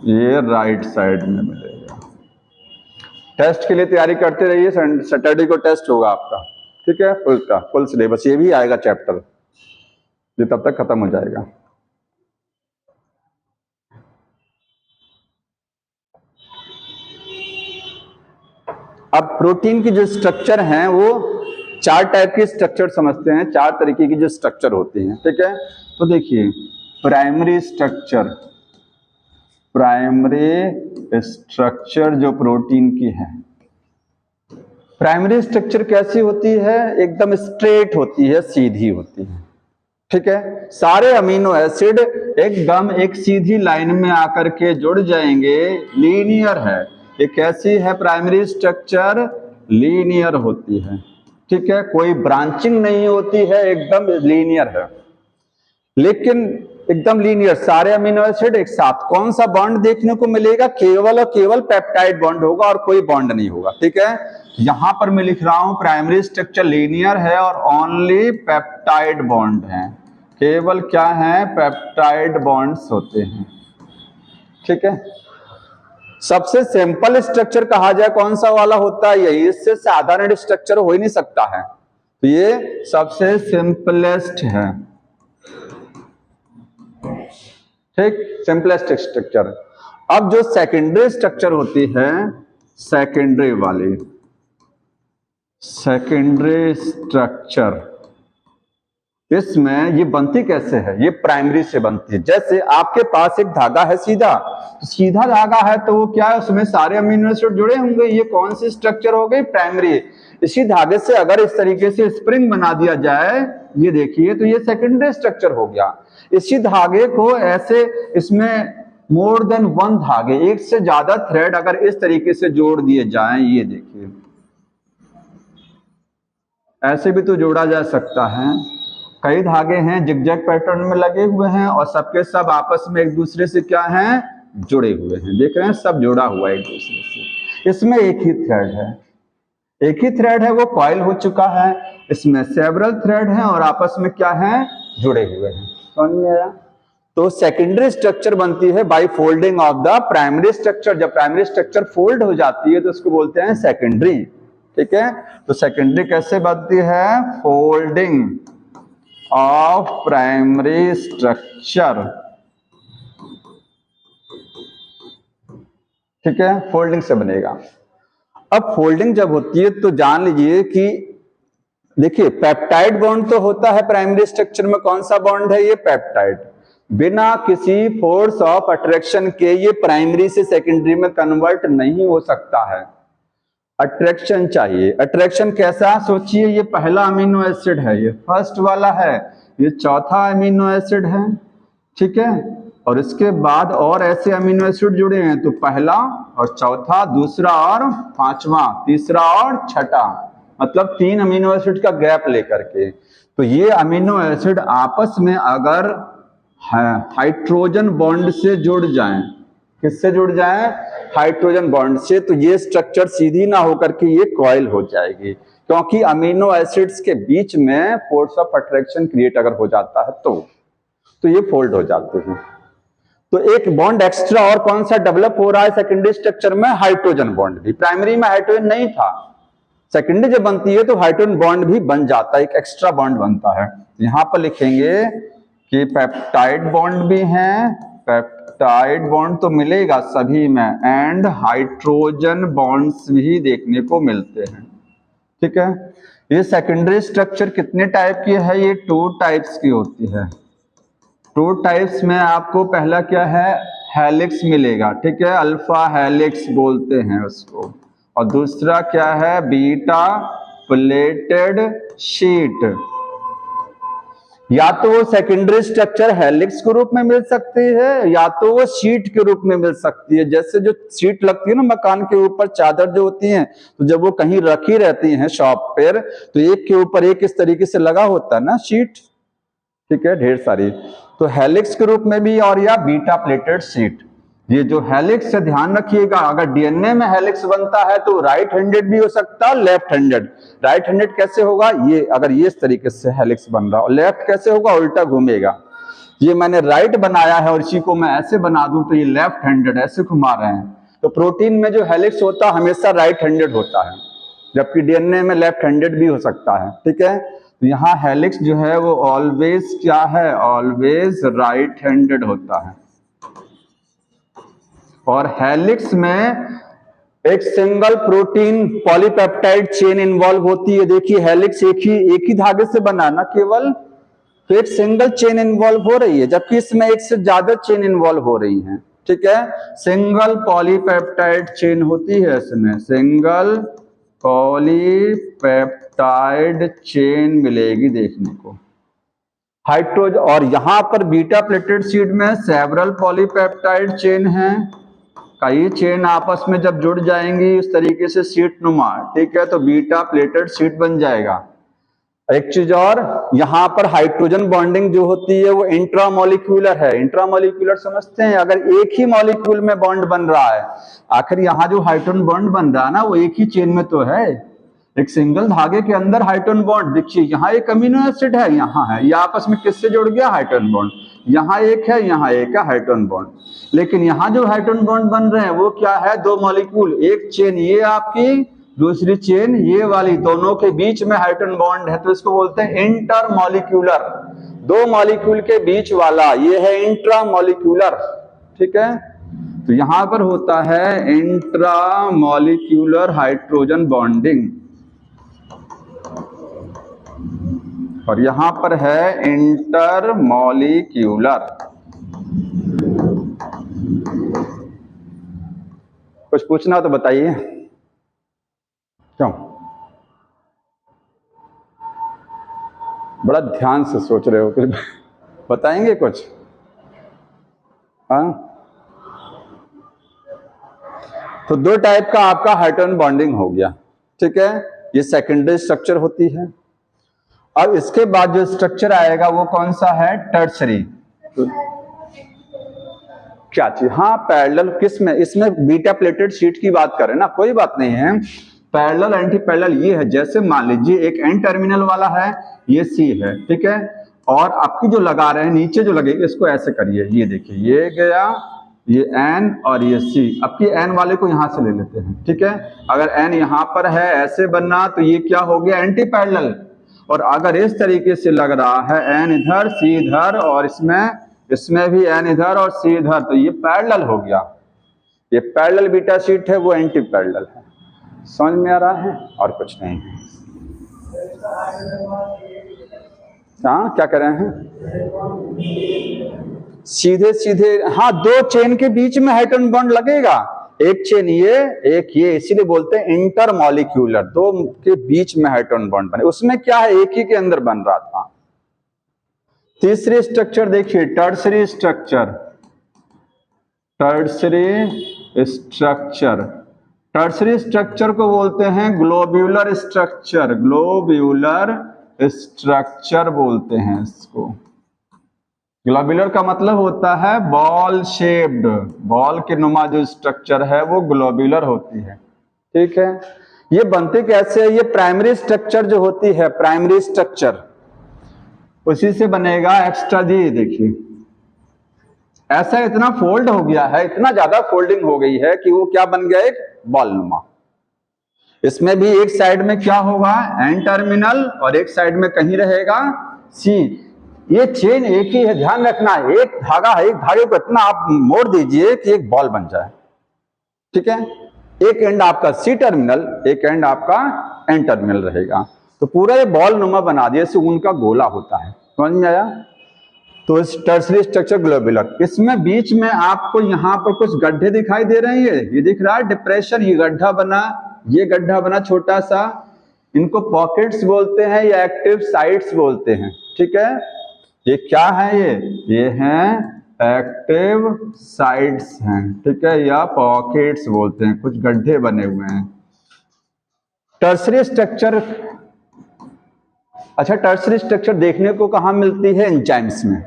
ये राइट साइड में मिलेगा। टेस्ट के लिए तैयारी करते रहिए, सैटरडे को टेस्ट होगा आपका, ठीक है, फुल सिलेबस, ये भी आएगा चैप्टर, ये तब तक खत्म हो जाएगा। अब प्रोटीन की जो स्ट्रक्चर है वो 4 टाइप की स्ट्रक्चर समझते हैं, 4 तरीके की जो स्ट्रक्चर होती हैं, ठीक है। तो देखिए, प्राइमरी स्ट्रक्चर, प्राइमरी स्ट्रक्चर जो प्रोटीन की है, प्राइमरी स्ट्रक्चर कैसी होती है? एकदम स्ट्रेट होती है, सीधी होती है, ठीक है। सारे अमीनो एसिड एकदम एक सीधी लाइन में आकर के जुड़ जाएंगे, लीनियर है। ये कैसी है प्राइमरी स्ट्रक्चर? लीनियर होती है, ठीक है, कोई ब्रांचिंग नहीं होती है, एकदम लीनियर है। लेकिन एकदम लीनियर सारे अमीनो एसिड एक साथ, कौन सा बॉन्ड देखने को मिलेगा? केवल और केवल पेप्टाइड बॉन्ड होगा और कोई बॉन्ड नहीं होगा, ठीक है। यहां पर मैं लिख रहा हूं प्राइमरी स्ट्रक्चर लीनियर है और ओनली पेप्टाइड बॉन्ड है, केवल क्या है? पेप्टाइड बॉन्ड्स होते हैं, ठीक है। सबसे सिंपल स्ट्रक्चर कहा जाए कौन सा वाला होता है? यही, इससे साधारण स्ट्रक्चर हो ही नहीं सकता है, तो ये सबसे सिंपलेस्ट है, ठीक, सिंपलेस्ट स्ट्रक्चर। अब जो सेकेंडरी स्ट्रक्चर होती है, सेकेंडरी वाली, सेकेंडरी स्ट्रक्चर, इसमें ये बनती कैसे है? ये प्राइमरी से बनती है। जैसे आपके पास एक धागा है सीधा, तो सीधा धागा है तो वो क्या है? उसमें सारे अमीनो एसिड जुड़े होंगे, ये कौन सी स्ट्रक्चर हो गई? प्राइमरी। इसी धागे से अगर इस तरीके से स्प्रिंग बना दिया जाए, ये देखिए, तो ये सेकेंडरी स्ट्रक्चर हो गया। इसी धागे को ऐसे इसमें मोर देन वन धागे, एक से ज्यादा थ्रेड अगर इस तरीके से जोड़ दिए जाएं, ये देखिए ऐसे भी तो जोड़ा जा सकता है। कई धागे हैं जिगजैग पैटर्न में लगे हुए हैं और सबके सब आपस में एक दूसरे से क्या हैं, जुड़े हुए हैं। देख रहे हैं सब जुड़ा हुआ है एक दूसरे से। इसमें एक ही थ्रेड है, एक ही थ्रेड है, वो कॉइल हो चुका है। इसमें सेवरल थ्रेड हैं और आपस में क्या है, जुड़े हुए हैं। समझ में आया? तो सेकेंडरी स्ट्रक्चर बनती है by folding of the primary structure. जब प्राइमरी स्ट्रक्चर फोल्ड हो जाती है तो उसको बोलते हैं सेकेंडरी। ठीक है, तो सेकेंडरी कैसे बनती है, फोल्डिंग ऑफ प्राइमरी स्ट्रक्चर। ठीक है, फोल्डिंग से बनेगा। अब फोल्डिंग जब होती है तो जान लीजिए कि देखिए पेप्टाइड बॉन्ड तो होता है प्राइमरी स्ट्रक्चर में। कौन सा बॉन्ड है ये, पेप्टाइड। बिना किसी फोर्स ऑफ अट्रैक्शन के ये प्राइमरी से सेकेंडरी में कन्वर्ट नहीं हो सकता है, अट्रैक्शन चाहिए। अट्रैक्शन कैसा, सोचिए ये पहला अमीनो एसिड है, ये फर्स्ट वाला है, ये चौथा अमीनो एसिड है। ठीक है, और इसके बाद और ऐसे अमीनो एसिड जुड़े हैं, तो पहला और चौथा, दूसरा और पांचवा, तीसरा और छठा, मतलब 3 अमीनो एसिड का गैप लेकर के। तो ये अमीनो एसिड आपस में अगर हाइड्रोजन बॉन्ड से जुड़ जाएं, किससे जुड़ जाएं, हाइड्रोजन बॉन्ड से, तो ये स्ट्रक्चर सीधी ना होकर के ये कॉइल हो जाएगी, क्योंकि अमीनो एसिड्स के बीच में फोर्स ऑफ अट्रैक्शन क्रिएट अगर हो जाता है तो ये फोल्ड हो जाते हैं। तो एक बॉन्ड एक्स्ट्रा और कौन सा डेवलप हो रहा है सेकेंडरी स्ट्रक्चर में, हाइड्रोजन बॉन्ड भी। प्राइमरी में हाइड्रोजन नहीं था, सेकेंडरी जब बनती है तो हाइड्रोजन बॉन्ड भी बन जाता है, एक एक्स्ट्रा बॉन्ड बनता है। यहां पर लिखेंगे कि पेप्टाइड बॉन्ड भी हैं, पेप्टाइड बॉन्ड तो मिलेगा सभी में, एंड हाइड्रोजन बॉन्ड्स भी देखने को मिलते हैं। ठीक है, ये सेकेंडरी स्ट्रक्चर कितने टाइप की है, ये 2 टाइप्स की होती है। 2 टाइप्स में आपको पहला क्या है, हेलिक्स मिलेगा। ठीक है, अल्फा हेलिक्स बोलते हैं उसको, और दूसरा क्या है, बीटा प्लेटेड शीट। या तो वो सेकेंडरी स्ट्रक्चर हेलिक्स के रूप में मिल सकती है, या तो वो शीट के रूप में मिल सकती है। जैसे जो शीट लगती है ना मकान के ऊपर, चादर जो होती है, तो जब वो कहीं रखी रहती है शॉप पर, तो एक के ऊपर एक इस तरीके से लगा होता है ना शीट। ठीक है, ढेर सारी, तो हेलिक्स के रूप में भी, और या बीटा प्लेटेड शीट। ये जो हेलिक्स से ध्यान रखिएगा, अगर डीएनए में हेलिक्स बनता है तो राइट हैंडेड भी हो सकता है, लेफ्ट हैंडेड। राइट हैंडेड कैसे होगा, ये अगर ये इस तरीके से हेलिक्स बन रहा, और लेफ्ट कैसे होगा, उल्टा घूमेगा। ये मैंने राइट बनाया है और इसी को मैं ऐसे बना दूं तो ये लेफ्ट हैंडेड, ऐसे घुमा रहे हैं। तो प्रोटीन में जो हेलिक्स होता है हमेशा राइट हैंडेड होता है, जबकि डीएनए में लेफ्ट हैंडेड भी हो सकता है। ठीक है, तो यहाँ हेलिक्स जो है वो ऑलवेज क्या है, ऑलवेज राइट हैंडेड होता है। और हेलिक्स में एक single protein polypeptide chain involve होती है। देखिए हेलिक्स एक ही धागे से बना ना केवल, तो एक सिंगल चेन इन्वॉल्व हो रही है, जबकि इसमें एक से ज्यादा चेन इन्वॉल्व हो रही हैं। ठीक है, सिंगल पॉलीपेप्टाइड चेन होती है इसमें, सिंगल पॉलीपेप्टाइड चेन मिलेगी देखने को हाइड्रोजन। और यहां पर बीटा प्लेटेड शीट में सेवरल पॉलीपेप्टाइड चेन है, कई चेन आपस में जब जुड़ जाएंगी इस तरीके से शीट नुमा, ठीक है, तो बीटा प्लेटेड शीट बन जाएगा। एक चीज और, यहां पर हाइड्रोजन बॉन्डिंग जो होती है वो इंट्रामोलिक्यूलर है। इंट्रामोलिक्यूलर समझते हैं, अगर एक ही मॉलिक्यूल में बॉन्ड बन रहा है, आखिर यहाँ जो हाइड्रोजन बॉन्ड बन रहा है ना वो एक ही चेन में तो है, एक सिंगल धागे के अंदर हाइड्रोजन बॉन्ड। देखिए यहाँ एक अमीनो एसिड है, यहाँ है, ये आपस में किससे जुड़ गया, हाइड्रोजन बॉन्ड। यहाँ एक है, यहाँ एक है हाइड्रोजन बॉन्ड, लेकिन यहाँ जो हाइड्रोजन बॉन्ड बन रहे हैं वो क्या है, 2 मॉलिक्यूल, एक चेन ये आपकी, दूसरी चेन ये वाली, दोनों के बीच में हाइड्रोजन बॉन्ड है, तो इसको बोलते हैं इंटरमॉलिक्यूलर। 2 मॉलिक्यूल के बीच वाला ये है इंट्रामॉलिक्यूलर। ठीक है, तो यहां पर होता है इंट्रामॉलिक्यूलर हाइड्रोजन बॉन्डिंग, और यहां पर है इंटरमॉलिक्यूलर। कुछ पूछना तो बताइए, क्यों बड़ा ध्यान से सोच रहे हो, कुछ बताएंगे कुछ? हाँ तो दो टाइप का आपका हाइड्रोजन बॉन्डिंग हो गया, ठीक है, ये सेकेंडरी स्ट्रक्चर होती है। अब इसके बाद जो स्ट्रक्चर आएगा वो कौन सा है, टर्सरी। क्या चीज, हाँ पैरेलल, किस में, इसमें बीटा प्लेटेड शीट की बात करें ना, कोई बात नहीं है। पैरेलल एंटी पैरेलल ये है, जैसे मान लीजिए एक एन टर्मिनल वाला है, ये सी है, ठीक है, और आपकी जो लगा रहे हैं नीचे जो लगेगी, इसको ऐसे करिए, ये देखिए ये गया, ये एन और ये सी, आपकी एन वाले को यहां से ले लेते हैं, ठीक है। अगर एन यहां पर है ऐसे बनना, तो ये क्या हो गया, एंटी पैरेलल। और अगर इस तरीके से लग रहा है, एन इधर सी इधर, और इसमें भी एन इधर और सी इधर, तो ये पैरेलल हो गया। ये पैरेलल बीटा शीट है, वो एंटी पैरेलल है। समझ में आ रहा है, और कुछ नहीं है। हाँ क्या कर रहे हैं, सीधे सीधे, हाँ दो चेन के बीच में हाइड्रोजन बॉन्ड लगेगा, एक चेन ये एक ये, इसीलिए बोलते हैं इंटरमॉलिक्यूलर, दो के बीच में हाइड्रोजन बॉन्ड बने। उसमें क्या है, एक ही के अंदर बन रहा था। तीसरी स्ट्रक्चर देखिए, tertiary structure. Tertiary structure, tertiary structure को बोलते हैं ग्लोब्यूलर स्ट्रक्चर, ग्लोब्यूलर स्ट्रक्चर बोलते हैं इसको। ग्लोब्यूलर का मतलब होता है बॉल शेप्ड, बॉल के नुमा जो स्ट्रक्चर है वो ग्लोब्यूलर होती है, ठीक है। ये बनते कैसे है, ये प्राइमरी स्ट्रक्चर जो होती है, प्राइमरी स्ट्रक्चर उसी से बनेगा एक्स्ट्रा। जी देखिए ऐसा इतना फोल्ड हो गया है, इतना ज्यादा फोल्डिंग हो गई है कि वो क्या बन गया, एक बॉल नुमा। इसमें भी एक साइड में क्या होगा, एन टर्मिनल, और एक साइड में कहीं रहेगा सी। ये चेन एक ही है, ध्यान रखना, एक धागा है, एक धागे को इतना आप मोड़ दीजिए कि एक बॉल बन जाए, ठीक है। एक एंड आपका सी टर्मिनल, एक एंड आपका एन टर्मिनल रहेगा, तो पूरा ये बॉल नुमा बना दिया, इससे उनका गोला होता है। समझ में आया। तो इस टर्सरी स्ट्रक्चर ग्लोब्यूलर, इसमें बीच में आपको यहाँ पर कुछ गड्ढे दिखाई दे रहे हैं, ये दिख रहा है डिप्रेशन, ये गड्ढा बना, ये गड्ढा बना छोटा सा, इनको पॉकेट्स बोलते हैं या एक्टिव साइट्स बोलते हैं, ठीक है। ये क्या है, ये हैं एक्टिव साइट्स हैं, ठीक है, या पॉकेट्स बोलते हैं, कुछ गड्ढे बने हुए हैं। टर्सरी स्ट्रक्चर, अच्छा टर्सरी स्ट्रक्चर देखने को कहाँ मिलती है, एंजाइम्स में।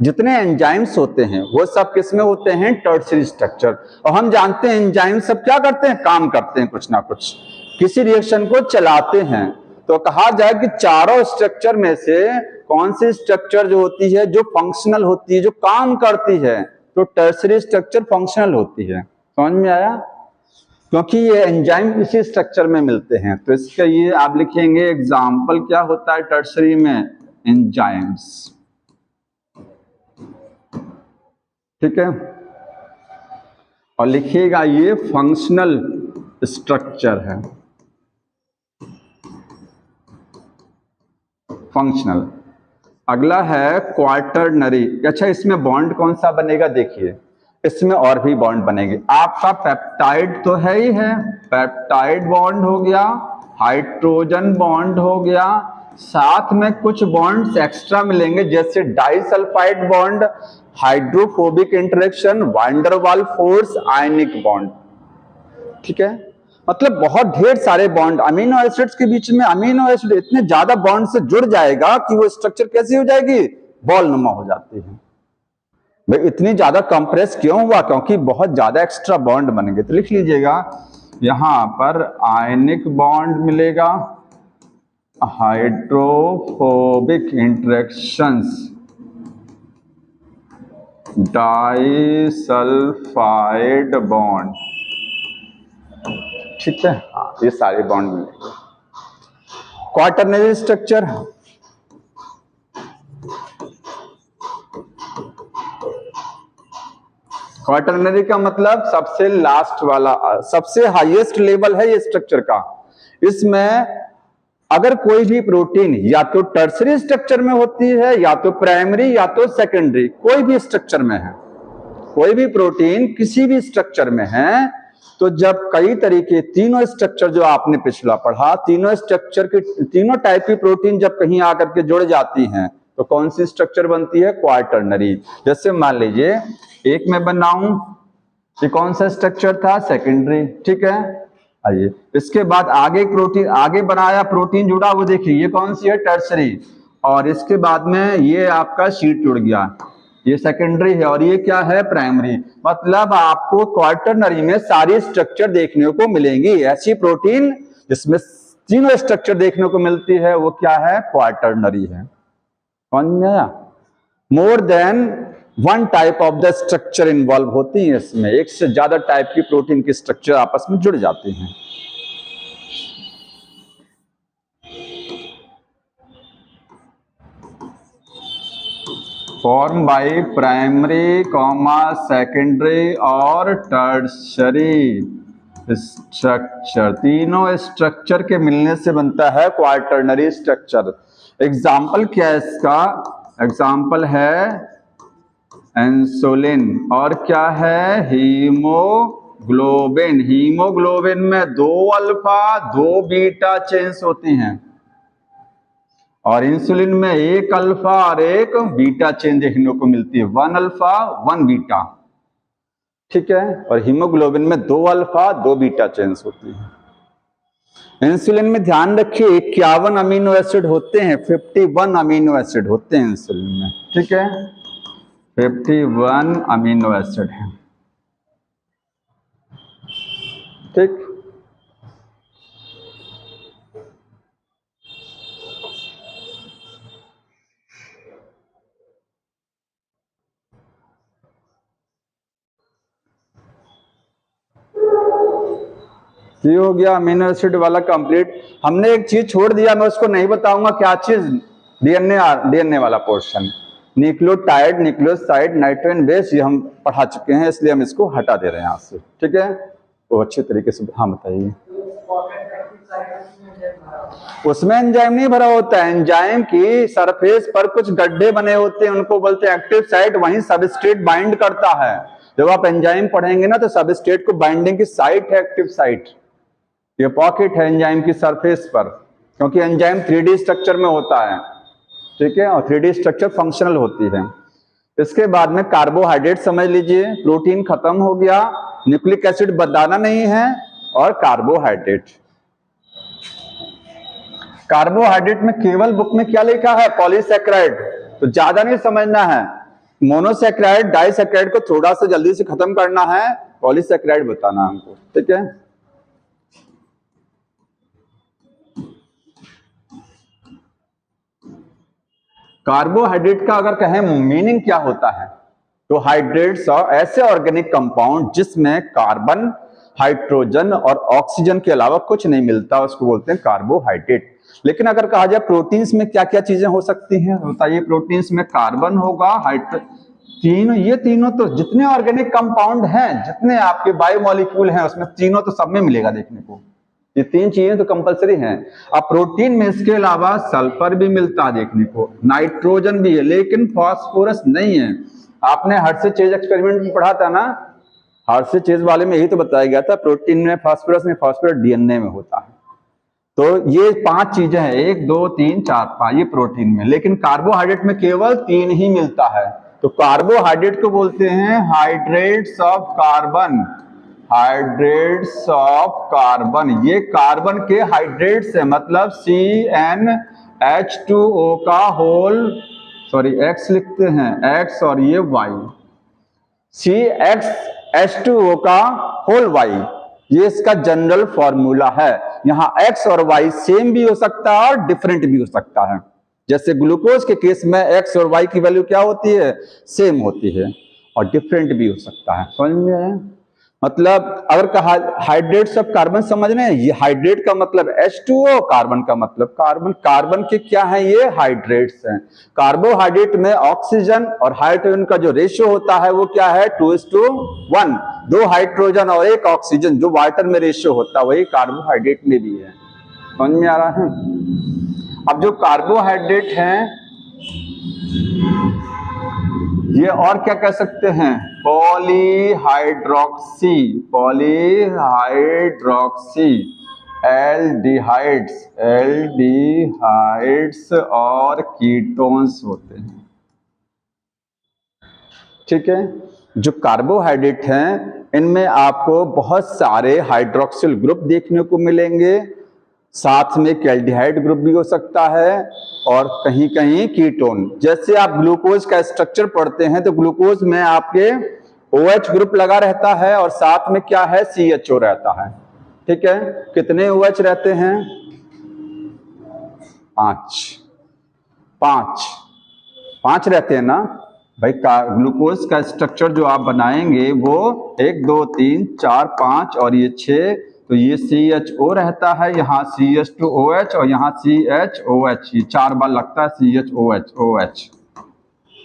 जितने एंजाइम्स होते हैं वो सब किस में होते हैं, टर्सरी स्ट्रक्चर। और हम जानते हैं एंजाइम सब क्या करते हैं, काम करते हैं, कुछ ना कुछ किसी रिएक्शन को चलाते हैं। तो कहा जाए कि चारों स्ट्रक्चर में से कौन सी स्ट्रक्चर जो होती है, जो फंक्शनल होती है, जो काम करती है, तो टर्सरी स्ट्रक्चर फंक्शनल होती है। समझ में आया, क्योंकि ये एंजाइम इसी स्ट्रक्चर में मिलते हैं। तो इसका ये आप लिखेंगे एग्जाम्पल क्या होता है टर्सरी में, एंजाइम्स, ठीक है। और लिखिएगा ये फंक्शनल स्ट्रक्चर है, फंक्शनल। अगला है क्वार्टरनरी। अच्छा इसमें बॉन्ड कौन सा बनेगा, देखिए इसमें और भी बॉन्ड बनेंगे। आपका पेप्टाइड तो है ही है, पेप्टाइड बॉन्ड हो गया, हाइड्रोजन बॉन्ड हो गया, साथ में कुछ बॉन्ड्स एक्स्ट्रा मिलेंगे, जैसे disulphide bond, hydrophobic interaction, van der Waals force, ionic bond, ठीक है। मतलब बहुत ढेर सारे बॉन्ड अमीनो एसिड्स के बीच में, अमीनो एसिड इतने ज्यादा बॉन्ड से जुड़ जाएगा कि वो स्ट्रक्चर कैसी हो जाएगी, बॉल नुमा हो जाती है। भाई इतनी ज्यादा कंप्रेस क्यों हुआ, क्योंकि बहुत ज्यादा एक्स्ट्रा बॉन्ड बनेंगे। तो लिख लीजिएगा यहां पर आयनिक बॉन्ड मिलेगा, हाइड्रोफोबिक इंटरेक्शंस, डाइसल्फाइड बॉन्ड, ठीक है। हाँ ये सारे बॉन्ड मिलेंगे। क्वार्टरनरी स्ट्रक्चर, क्वार्टरनरी का मतलब सबसे लास्ट वाला, सबसे हाईएस्ट लेवल है ये स्ट्रक्चर का। इसमें अगर कोई भी प्रोटीन या तो टर्सरी स्ट्रक्चर में होती है, या तो प्राइमरी, या तो सेकेंडरी, कोई भी स्ट्रक्चर में है, कोई भी प्रोटीन किसी भी स्ट्रक्चर में है, तो जब कई तरीके, तीनों स्ट्रक्चर जो आपने पिछला पढ़ा, तीनों स्ट्रक्चर की, तीनों टाइप की प्रोटीन जब कहीं आकर के जुड़ जाती हैं, तो कौन सी स्ट्रक्चर बनती है, क्वार्टरनरी। जैसे मान लीजिए एक मैं बनाऊं ये कौन सा स्ट्रक्चर था? सेकेंडरी। ठीक है, आइए इसके बाद आगे प्रोटीन आगे बनाया, प्रोटीन जुड़ा, वो देखिए ये कौन सी है? टर्सरी। और इसके बाद में ये आपका शीट जुड़ गया, ये सेकेंडरी है, और ये क्या है? प्राइमरी। मतलब आपको क्वार्टरनरी में सारी स्ट्रक्चर देखने को मिलेंगी। ऐसी प्रोटीन जिसमें तीनों स्ट्रक्चर देखने को मिलती है वो क्या है? क्वार्टरनरी है। समझ गया? More than one type of the structure involve होती है इसमें, एक से ज्यादा टाइप की प्रोटीन की स्ट्रक्चर आपस में जुड़ जाती हैं। Form by primary comma secondary और टर्शरी स्ट्रक्चर। तीनों स्ट्रक्चर के मिलने से बनता है क्वार्टरनरी स्ट्रक्चर। एग्जाम्पल क्या है इसका? एग्जाम्पल है इंसुलिन, और क्या है? हीमोग्लोबिन। हीमोग्लोबिन में 2 अल्फा 2 बीटा चेन्स होती हैं, और इंसुलिन में 1 अल्फा और 1 बीटा चेन देखने को मिलती है, 1 अल्फा 1 बीटा। ठीक है, और हीमोग्लोबिन में 2 अल्फा 2 बीटा चेन्स होती है। इंसुलिन में ध्यान रखिए 51 अमीनो एसिड होते हैं, 51 अमीनो एसिड होते हैं इंसुलिन में। ठीक है, 51 अमीनो एसिड है। ठीक, ये हो गया अमीनो एसिड वाला कंप्लीट। हमने एक चीज छोड़ दिया, मैं उसको नहीं बताऊंगा, क्या चीज? डीएनए वाला portion, nucleotide, nucleoside, nitrogen base, ये हम पढ़ा चुके हैं, इसलिए हम इसको हटा दे रहे हैं यहाँ से। ठीक है, वो अच्छे तरीके से। हाँ बताइए। उसमें एंजाइम नहीं भरा होता है, एंजाइम की सरफेस पर कुछ गड्ढे बने होते हैं, उनको बोलते हैं एक्टिव साइट, वहीं सबस्ट्रेट बाइंड करता है। जब आप एंजाइम पढ़ेंगे ना तो सबस्ट्रेट को बाइंडिंग की साइट है एक्टिव साइट, ये पॉकेट है एंजाइम की सरफेस पर, क्योंकि एंजाइम 3D स्ट्रक्चर में होता है। ठीक है, और 3D स्ट्रक्चर फंक्शनल होती है। इसके बाद में कार्बोहाइड्रेट समझ लीजिए, प्रोटीन खत्म हो गया, न्यूक्लिक एसिड बताना नहीं है, और कार्बोहाइड्रेट। कार्बोहाइड्रेट में केवल बुक में क्या लिखा है? पॉलीसैकेराइड, तो ज्यादा नहीं समझना है। मोनोसैकेराइड डाइसैकेराइड को थोड़ा सा जल्दी से खत्म करना है, पॉलीसैकेराइड बताना हमको। ठीक है, कार्बोहाइड्रेट का अगर कहें मीनिंग क्या होता है, तो हाइड्रेट्स और ऐसे ऑर्गेनिक कंपाउंड जिसमें कार्बन, हाइड्रोजन और ऑक्सीजन के अलावा कुछ नहीं मिलता, उसको बोलते हैं कार्बोहाइड्रेट। लेकिन अगर कहा जाए प्रोटीन्स में क्या क्या चीजें हो सकती हैं, बताइए। प्रोटीन्स में कार्बन होगा, ये तीनों तो जितने ऑर्गेनिक कंपाउंड हैं, जितने आपके बायोमोलिक्यूल हैं, उसमें तीनों तो सब में मिलेगा देखने को। ये 3 चीजें तो कंपलसरी हैं। अब प्रोटीन में इसके अलावा सल्फर भी मिलता है देखने को, नाइट्रोजन भी है, लेकिन फास्फोरस नहीं है। आपने हर्षे-चेज एक्सपेरिमेंट में पढ़ा था ना, हर्षे-चेज वाले में यही तो बताया गया था, प्रोटीन में फास्फोरस नहीं, फास्फोरस डीएनए में होता है। तो ये 5 चीजें हैं, 1 2 3 4 5, ये प्रोटीन में। लेकिन कार्बोहाइड्रेट में केवल 3 ही मिलता है। तो कार्बोहाइड्रेट को बोलते हैं hydrates of carbon, hydrates of carbon. ये कार्बन के हाइड्रेट्स है, मतलब CnH2O का होल, सॉरी X लिखते हैं, X और ये Y, CxH2O का होल Y, ये इसका जनरल फॉर्मूला है। यहाँ X और Y सेम भी हो सकता है और डिफरेंट भी हो सकता है। जैसे ग्लूकोज के केस में X और Y की वैल्यू क्या होती है? सेम होती है, और डिफरेंट भी हो सकता है। समझ में आया? मतलब अगर कहा हाइड्रेट्स ऑफ कार्बन समझ रहे हैं, ये हाइड्रेट का मतलब H2O, कार्बन का मतलब कार्बन। कार्बन के क्या है? ये हाइड्रेट्स हैं। कार्बोहाइड्रेट में ऑक्सीजन और हाइड्रोजन का जो रेशियो होता है वो क्या है? 2:1, 2 हाइड्रोजन और 1 ऑक्सीजन, जो वाटर में रेशियो होता है वही कार्बोहाइड्रेट में भी है। समझ में आ रहा है? अब जो कार्बोहाइड्रेट हैं ये और क्या कह सकते हैं? पॉलीहाइड्रोक्सी, पॉलीहाइड्रोक्सी, एल्डिहाइड्स, एल्डिहाइड्स और कीटोन्स होते हैं। ठीक है, जो कार्बोहाइड्रेट हैं इनमें आपको बहुत सारे हाइड्रोक्सिल ग्रुप देखने को मिलेंगे, साथ में एल्डिहाइड ग्रुप भी हो सकता है और कहीं कहीं कीटोन। जैसे आप ग्लूकोज का स्ट्रक्चर पढ़ते हैं तो ग्लूकोज में आपके OH ग्रुप लगा रहता है और साथ में क्या है, CHO रहता है। ठीक है, कितने OH रहते हैं? 5 रहते हैं ना भाई। ग्लूकोज का स्ट्रक्चर जो आप बनाएंगे वो 1 2 3 4 5 और ये 6, तो ये CHO रहता है, यहाँ CH2OH और यहाँ CHOH, ये 4 बार लगता है CHOH।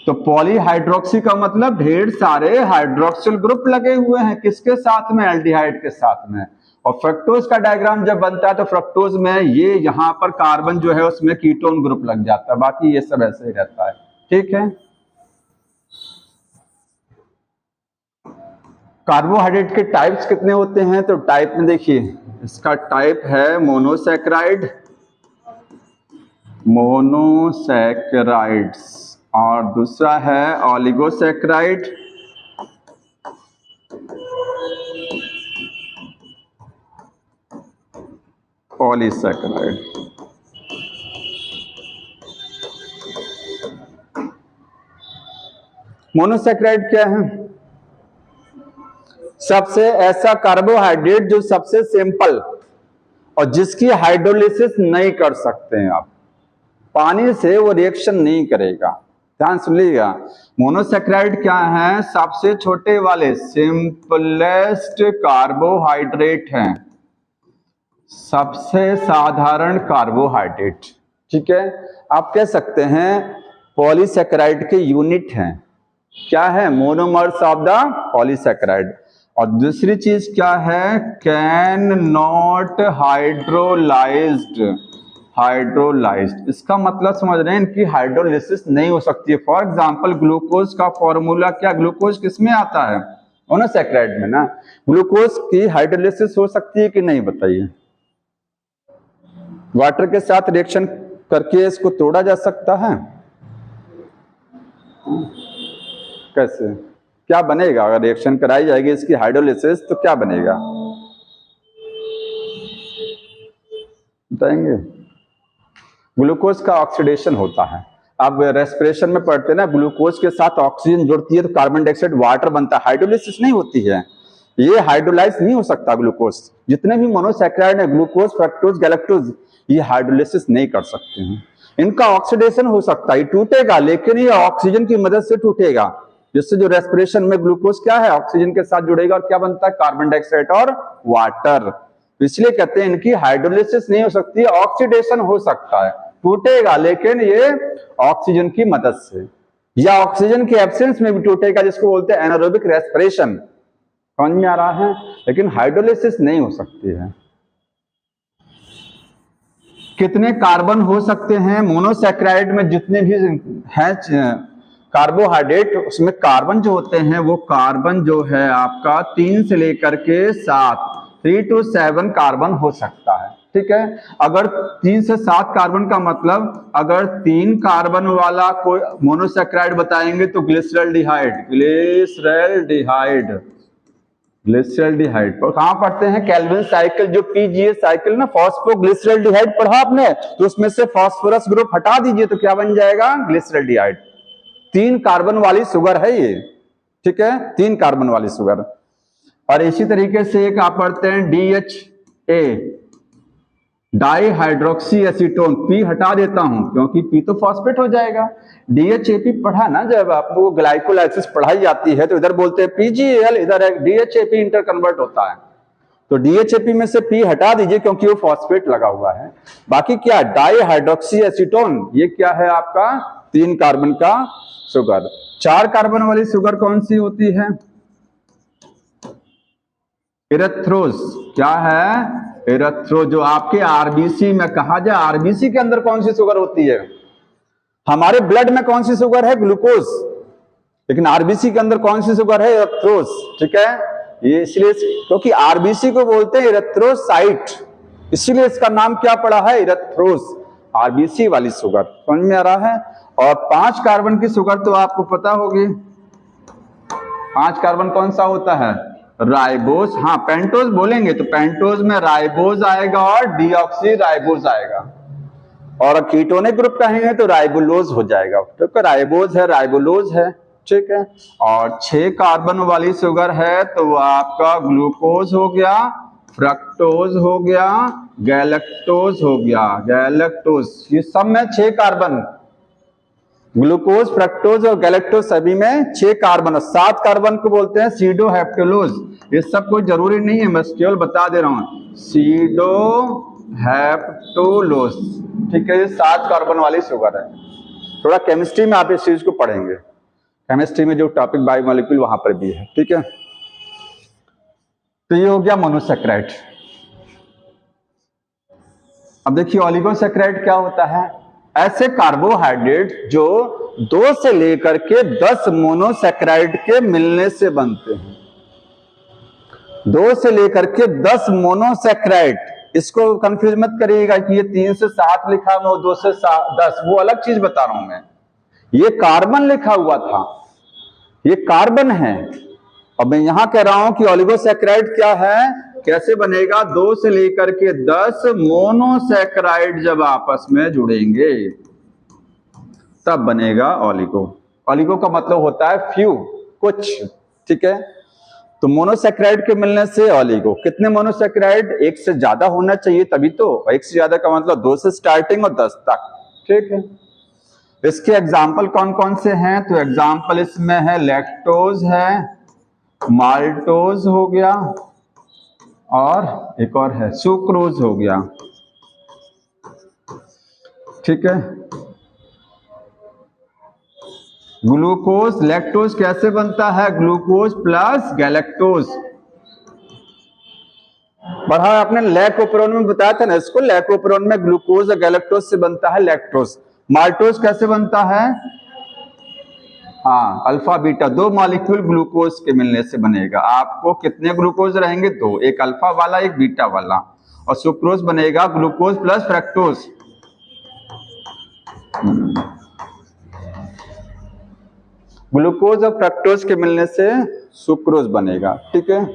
तो पॉलीहाइड्रोक्सी का मतलब ढेर सारे हाइड्रोक्सिल ग्रुप लगे हुए हैं, किसके साथ में? एल्डिहाइड के साथ में। और फ्रक्टोज का डायग्राम जब बनता है तो फ्रक्टोज में ये यहाँ पर कार्बन जो है उसमें कीटोन ग्रुप लग जाता है, बाकी ये सब ऐसे ही रहता है। ठीक है, कार्बोहाइड्रेट के टाइप्स कितने होते हैं? तो टाइप में देखिए, इसका टाइप है मोनोसैकेराइड्स और दूसरा है ऑलिगोसैकेराइड, पॉलीसैकेराइड। मोनोसैकेराइड क्या है? सबसे ऐसा कार्बोहाइड्रेट जो सबसे सिंपल और जिसकी हाइड्रोलिसिस नहीं कर सकते हैं आप, पानी से वो रिएक्शन नहीं करेगा। ध्यान सुनिएगा, मोनोसैकेराइड क्या है? सबसे छोटे वाले सिंपलेस्ट कार्बोहाइड्रेट हैं, सबसे साधारण कार्बोहाइड्रेट। ठीक है, आप कह सकते हैं पॉलीसैकेराइड के यूनिट हैं। क्या है? Monomers of the polysaccharide. और दूसरी चीज क्या है? Can not hydrolysed. इसका मतलब समझ रहे हैं, इनकी हाइड्रोलिसिस नहीं हो सकती है। फॉर एग्जांपल ग्लूकोज का फॉर्मूला क्या? ग्लूकोज किसमें आता है? मोनोसैकेराइड में ना। ग्लूकोज की हाइड्रोलिसिस हो सकती है कि नहीं, बताइए? वाटर के साथ रिएक्शन करके इसको तोड़ा जा सकता है? कैसे, क्या बनेगा? अगर रिएक्शन कराई जाएगी इसकी हाइड्रोलिसिस तो क्या बनेगा, बताएंगे? ग्लूकोज का ऑक्सीडेशन होता है। अब रेस्पिरेशन में पढ़ते हैं ना, ग्लूकोज के साथ ऑक्सीजन जुड़ती है तो कार्बन डाइऑक्साइड वाटर बनता है, हाइड्रोलिसिस नहीं होती है, ये हाइड्रोलाइज नहीं हो सकता। ग्लूकोज जितने भी मोनोसैकेराइड है, ग्लूकोज, फ्रक्टोज, गैलेक्टोज, ये हाइड्रोलिसिस नहीं कर सकते हैं। इनका ऑक्सीडेशन हो सकता है, टूटेगा, लेकिन ये ऑक्सीजन की मदद से टूटेगा, जिससे जो रेस्पिरेशन में ग्लूकोज क्या है, ऑक्सीजन के साथ जुड़ेगा और क्या बनता है? कार्बन डाइऑक्साइड और वाटर। इसलिए कहते हैं इनकी हाइड्रोलिसिस नहीं हो सकती, ऑक्सीडेशन हो सकता है, टूटेगा लेकिन ये ऑक्सीजन की मदद से, या ऑक्सीजन के एब्सेंस में भी टूटेगा, जिसको बोलते हैं एनारोबिक रेस्पिरेशन। समझ में आ रहा है? लेकिन हाइड्रोलिसिस नहीं हो सकती है। कितने कार्बन हो सकते हैं? मोनोसैकेराइड में जितने भी हैं कार्बोहाइड्रेट, उसमें कार्बन जो होते हैं वो कार्बन जो है आपका 3 से लेकर के 7, 3 to 7 कार्बन हो सकता है। ठीक है, अगर 3 से 7 कार्बन का मतलब, अगर 3 कार्बन वाला कोई मोनोसैकेराइड बताएंगे तो ग्लिसरॉल्डिहाइड पर कहां पढ़ते हैं? केल्विन साइकिल, जो पीजीए साइकिल ना, फॉस्फोग्लिसरॉल्डिहाइड पढ़ा आपने, तो उसमें से फास्फोरस ग्रुप हटा दीजिए तो क्या बन जाएगा? ग्लिसरॉल्डिहाइड। 3 कार्बन वाली शुगर है ये। ठीक है, 3 कार्बन वाली शुगर। और इसी तरीके से एक आप पढ़ते हैं DHA, di hydroxy acetone. P हटा देता हूं क्योंकि पी तो फॉस्फेट हो जाएगा। DHAP पढ़ा ना, जब आपको ग्लाइकोलाइसिस पढ़ाई जाती है तो इधर बोलते हैं PGAL, इधर DHAP इंटर कन्वर्ट होता है, तो DHAP में से पी हटा दीजिए क्योंकि वो फॉस्फेट लगा हुआ है। बाकी क्या? डाई हाइड्रोक्सी एसीटोन, ये क्या है आपका? 3 कार्बन का शुगर। 4 कार्बन वाली शुगर कौन सी होती है? इरेथ्रोज। क्या है? इरेथ्रो, जो आपके आरबीसी में कहा जाए, आरबीसी के अंदर कौन सी शुगर होती है? हमारे ब्लड में कौन सी शुगर है? ग्लूकोज। लेकिन आरबीसी के अंदर कौन सी शुगर है? इरेथ्रोज। ठीक है, ये इसलिए क्योंकि आरबीसी को बोलते हैं इरेथ्रोसाइट, इसीलिए इसका नाम क्या पड़ा है? इरेथ्रोज, आरबीसी वाली शुगर। समझ में आ रहा है? और 5 कार्बन की शुगर तो आपको पता होगी। 5 कार्बन कौन सा होता है? राइबोज, हाँ पेंटोज बोलेंगे तो पेंटोज में राइबोज आएगा और डीऑक्सी राइबोज आएगा, और कीटोनिक ग्रुप कहेंगे तो राइबोलोज हो जाएगा। तो राइबोज है, राइबोलोज है, ठीक है। और 6 कार्बन वाली शुगर है तो वो आपका ग्लूकोज हो गया, फ्रक्टोज हो गया, गैलेक्टोज हो गया, गैलेक्टोज, ये सब में 6 कार्बन, ग्लूकोज, फ्रक्टोज और गैलेक्टोज सभी में 6 कार्बन, और 7 कार्बन को बोलते हैं सीडोहेप्टेलोज। ये सब कोई जरूरी नहीं है, मैं केवल बता दे रहा हूं, सीडोहेप्टेलोज, ठीक है। ये 7 कार्बन वाली शुगर है। थोड़ा केमिस्ट्री में आप इस चीज को पढ़ेंगे, केमिस्ट्री में जो टॉपिक बायोमोलिक्यूल वहां पर भी है, ठीक है। तो ये हो गया मोनोसेक्राइड। अब देखिए ओलिगोसेक्राइड क्या होता है, ऐसे कार्बोहाइड्रेट जो 2 से लेकर के 10 मोनोसेक्राइड के मिलने से बनते हैं। 2 से लेकर के 10 मोनोसेक्राइड, इसको कंफ्यूज मत करिएगा कि ये 3 से 7 लिखा हुआ, 2 से 10, वो अलग चीज बता रहा हूं मैं। ये कार्बन लिखा हुआ था, ये कार्बन है। अब मैं यहां कह रहा हूं कि ओलिगोसेक्राइड क्या है, कैसे बनेगा, 2 से लेकर के 10 मोनोसेक्राइड जब आपस में जुड़ेंगे तब बनेगा ओलिगो। ओलिगो का मतलब होता है फ्यू, कुछ, ठीक है। तो मोनोसेक्राइड के मिलने से ओलिगो। कितने मोनोसेक्राइड, 1 से ज्यादा होना चाहिए तभी तो, 1 से ज्यादा का मतलब 2 से स्टार्टिंग और 10 तक, ठीक है। इसके एग्जाम्पल कौन कौन से हैं, तो एग्जाम्पल इसमें है लैक्टोज है, माल्टोज हो गया, और एक और है सुक्रोज हो गया, ठीक है। ग्लूकोज, लैक्टोज कैसे बनता है, ग्लूकोज प्लस गैलेक्टोज। पढ़ा आपने लैकोपेरोन में बताया था ना इसको, लैकोपेरोन में ग्लूकोज और गैलेक्टोज से बनता है लैक्टोज। माल्टोज कैसे बनता है, हाँ अल्फा बीटा, 2 मॉलिक्यूल ग्लूकोज के मिलने से बनेगा। आपको कितने ग्लूकोज रहेंगे, 2, एक अल्फा वाला एक बीटा वाला। और सुक्रोज बनेगा ग्लूकोज प्लस फ्रक्टोज, ग्लूकोज और फ्रक्टोज के मिलने से सुक्रोज बनेगा, ठीक है।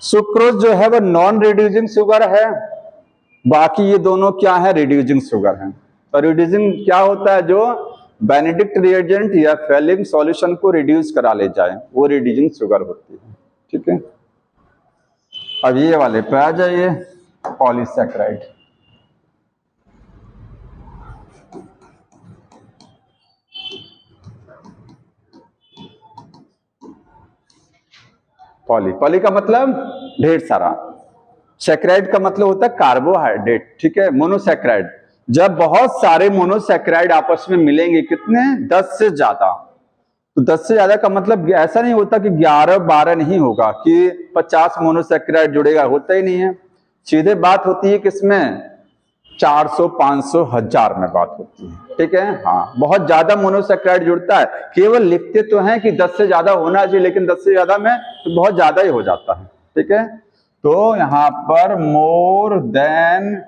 सुक्रोज जो है वो नॉन रिड्यूसिंग शुगर है, बाकी ये दोनों क्या है, रिड्यूसिंग शुगर है। तो रिड्यूसिंग क्या होता है, जो बेनेडिक्ट रिएजेंट या फेलिंग सॉल्यूशन को रिड्यूस करा ले जाए, वो रिड्यूसिंग शुगर होती है, ठीक है। अब ये वाले पे आ जाइए, पॉलीसैकेराइड। पॉली का मतलब ढेर सारा, सैकेराइड का मतलब होता है कार्बोहाइड्रेट, ठीक है। मोनोसैकेराइड, जब बहुत सारे मोनोसैकेराइड आपस में मिलेंगे, कितने, 10 से ज्यादा, तो 10 से ज्यादा का मतलब ऐसा नहीं होता कि 11-12 नहीं होगा कि 50 मोनोसैकेराइड जुड़ेगा, होता ही नहीं है। सीधे बात होती है किसमें, 400, 500, 1000 में बात होती है, ठीक है। हाँ बहुत ज्यादा मोनोसैकेराइड जुड़ता है, केवल लिखते तो हैं कि 10 से ज्यादा होना चाहिए, लेकिन 10 से ज्यादा में तो बहुत ज्यादा ही हो जाता है, ठीक है। तो यहां पर मोर देन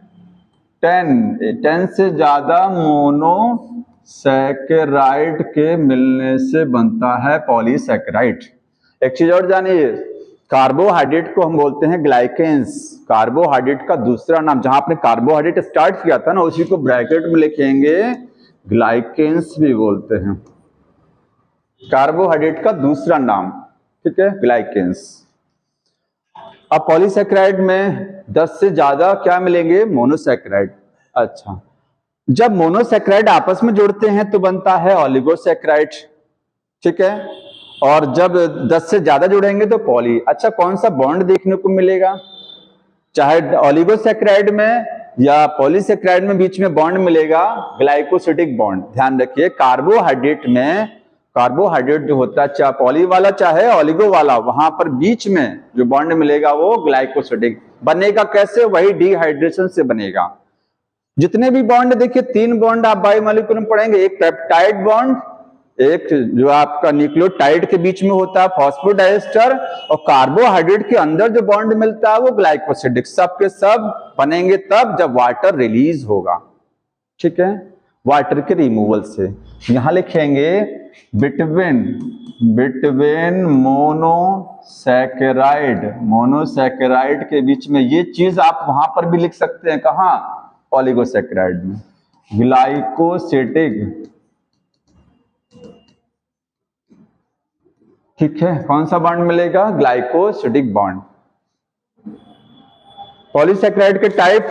10 से ज्यादा मोनोसैकेराइड के मिलने से बनता है पॉलीसैकेराइड। एक चीज और जानिए, कार्बोहाइड्रेट को हम बोलते हैं ग्लाइकेंस। कार्बोहाइड्रेट का दूसरा नाम, जहां आपने कार्बोहाइड्रेट स्टार्ट किया था ना, उसी को ब्रैकेट में लिखेंगे, ग्लाइकेंस भी बोलते हैं। कार्बोहाइड्रेट का दूसरा नाम, ठीक है, ग्लाइकेंस। अब पॉलीसैकेराइड में 10 से ज्यादा क्या मिलेंगे, मोनोसैकेराइड। अच्छा, जब मोनोसैकेराइड आपस में जुड़ते हैं तो बनता है ओलिगोसैकेराइड, ठीक है। और जब 10 से ज्यादा जुड़ेंगे तो पॉली। अच्छा, कौन सा बॉन्ड देखने को मिलेगा, चाहे ओलिगोसैकेराइड में या पॉलीसैकेराइड में बीच में बॉन्ड मिलेगा, ग्लाइकोसिडिक बॉन्ड। ध्यान रखिए, कार्बोहाइड्रेट में, कार्बोहाइड्रेट जो होता है चाहे पॉली वाला चाहे ओलिगो वाला, वहां पर बीच में जो बॉन्ड मिलेगा वो ग्लाइकोसिडिक बनेगा। कैसे, वही डिहाइड्रेशन से बनेगा। जितने भी बॉन्ड देखिए, 3 बॉन्ड आप बायोमोलिक्यूल में पढ़ेंगे, एक पेप्टाइड बॉन्ड, एक जो आपका न्यूक्लियोटाइड के बीच में होता है फॉस्फोडाइएस्टर, और कार्बोहाइड्रेट के अंदर जो बॉन्ड मिलता है वो ग्लाइकोसिडिक। सब के सब बनेंगे तब जब वाटर रिलीज होगा, ठीक है, वाटर के रिमूवल से। यहां लिखेंगे बिटवीन मोनोसैकेराइड के बीच में, ये चीज आप वहां पर भी लिख सकते हैं, कहाँ, ऑलिगोसैकेराइड में, ग्लाइकोसिडिक, ठीक है, कौन सा बॉन्ड मिलेगा, ग्लाइकोसिडिक बॉन्ड। पॉलीसैकेराइड के टाइप,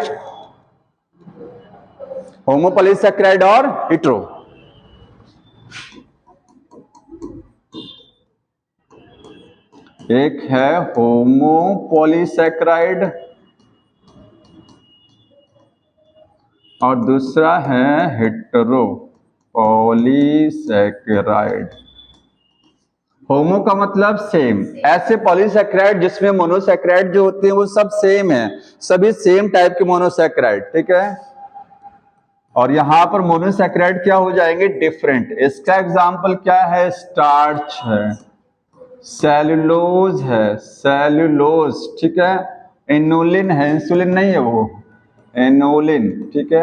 होमोपॉलीसैकेराइड और हेटेरो। एक है होमोपॉलीसैकेराइड और दूसरा है हेटेरो पॉलीसैकेराइड। होमो का मतलब सेम, ऐसे पॉलीसैकेराइड जिसमें मोनोसैकेराइड जो होते हैं वो सब सेम है, सभी सेम टाइप के मोनोसैकेराइड, ठीक है। और यहां पर मोनोसैकेराइड क्या हो जाएंगे, डिफरेंट। इसका एग्जांपल क्या है, स्टार्च है, सेलुलोज है, सेलुलोज, ठीक है। इनोलिन है, इंसुलिन नहीं है वो, इनोलिन, ठीक है।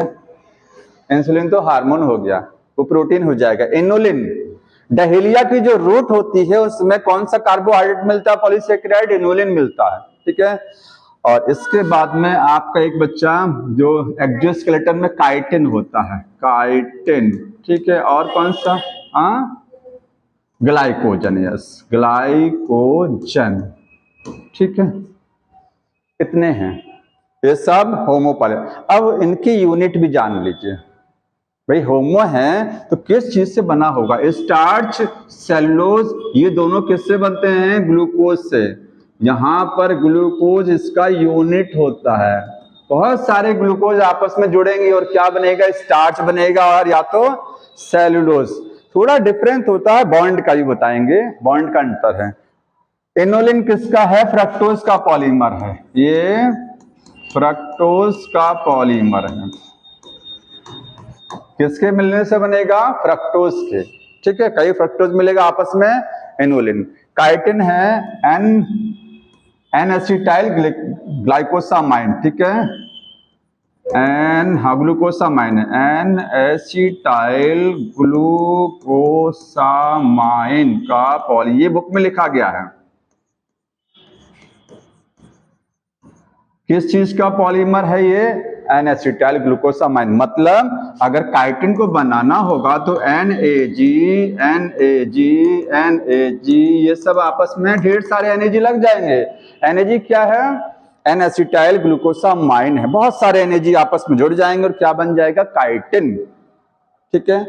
इंसुलिन तो हार्मोन हो गया, वो प्रोटीन हो जाएगा। इनोलिन, डहेलिया की जो रूट होती है उसमें कौन सा कार्बोहाइड्रेट मिलता है, पॉलीसैकेराइड, इनोलिन मिलता है, ठीक है। और इसके बाद में आपका एक बच्चा जो एक्सोस्केलेटन में काइटिन होता है, काइटिन, ठीक है। और कौन सा, ग्लाइकोजन, यस, ग्लाइकोजन, ठीक है। कितने हैं ये सब होमोपॉली। अब इनकी यूनिट भी जान लीजिए भाई, होमो है तो किस चीज से बना होगा, स्टार्च, सेलुलोज, ये दोनों किससे बनते हैं, ग्लूकोज से। यहां पर ग्लूकोज इसका यूनिट होता है, बहुत सारे ग्लूकोज आपस में जुड़ेंगे और क्या बनेगा, स्टार्च बनेगा, और या तो सेलुलोज। थोड़ा डिफरेंस होता है, बॉन्ड का भी बताएंगे, बॉन्ड का अंतर है। इनोलिन किसका है, फ्रक्टोज का पॉलीमर है, ये फ्रक्टोज का पॉलीमर है। किसके मिलने से बनेगा, फ्रक्टोज के, ठीक है। कई फ्रक्टोज मिलेगा आपस में, इनोलिन। काइटिन है एन एसिटाइल ग्लाइकोसामाइन, ठीक है, ग्लूकोसामाइन, एन एसिटाइल ग्लूकोसामाइन का पॉली, ये बुक में लिखा गया है। किस चीज का पॉलीमर है ये, एन एसिटाइल ग्लूकोसामाइन। मतलब अगर काइटिन को बनाना होगा तो NAG, ये सब आपस में ढेर सारे NAG लग जाएंगे। NAG क्या है, एन एसिटाइल ग्लूकोसामाइन है, बहुत सारे NAG आपस में जुड़ जाएंगे और क्या बन जाएगा, काइटिन, ठीक है।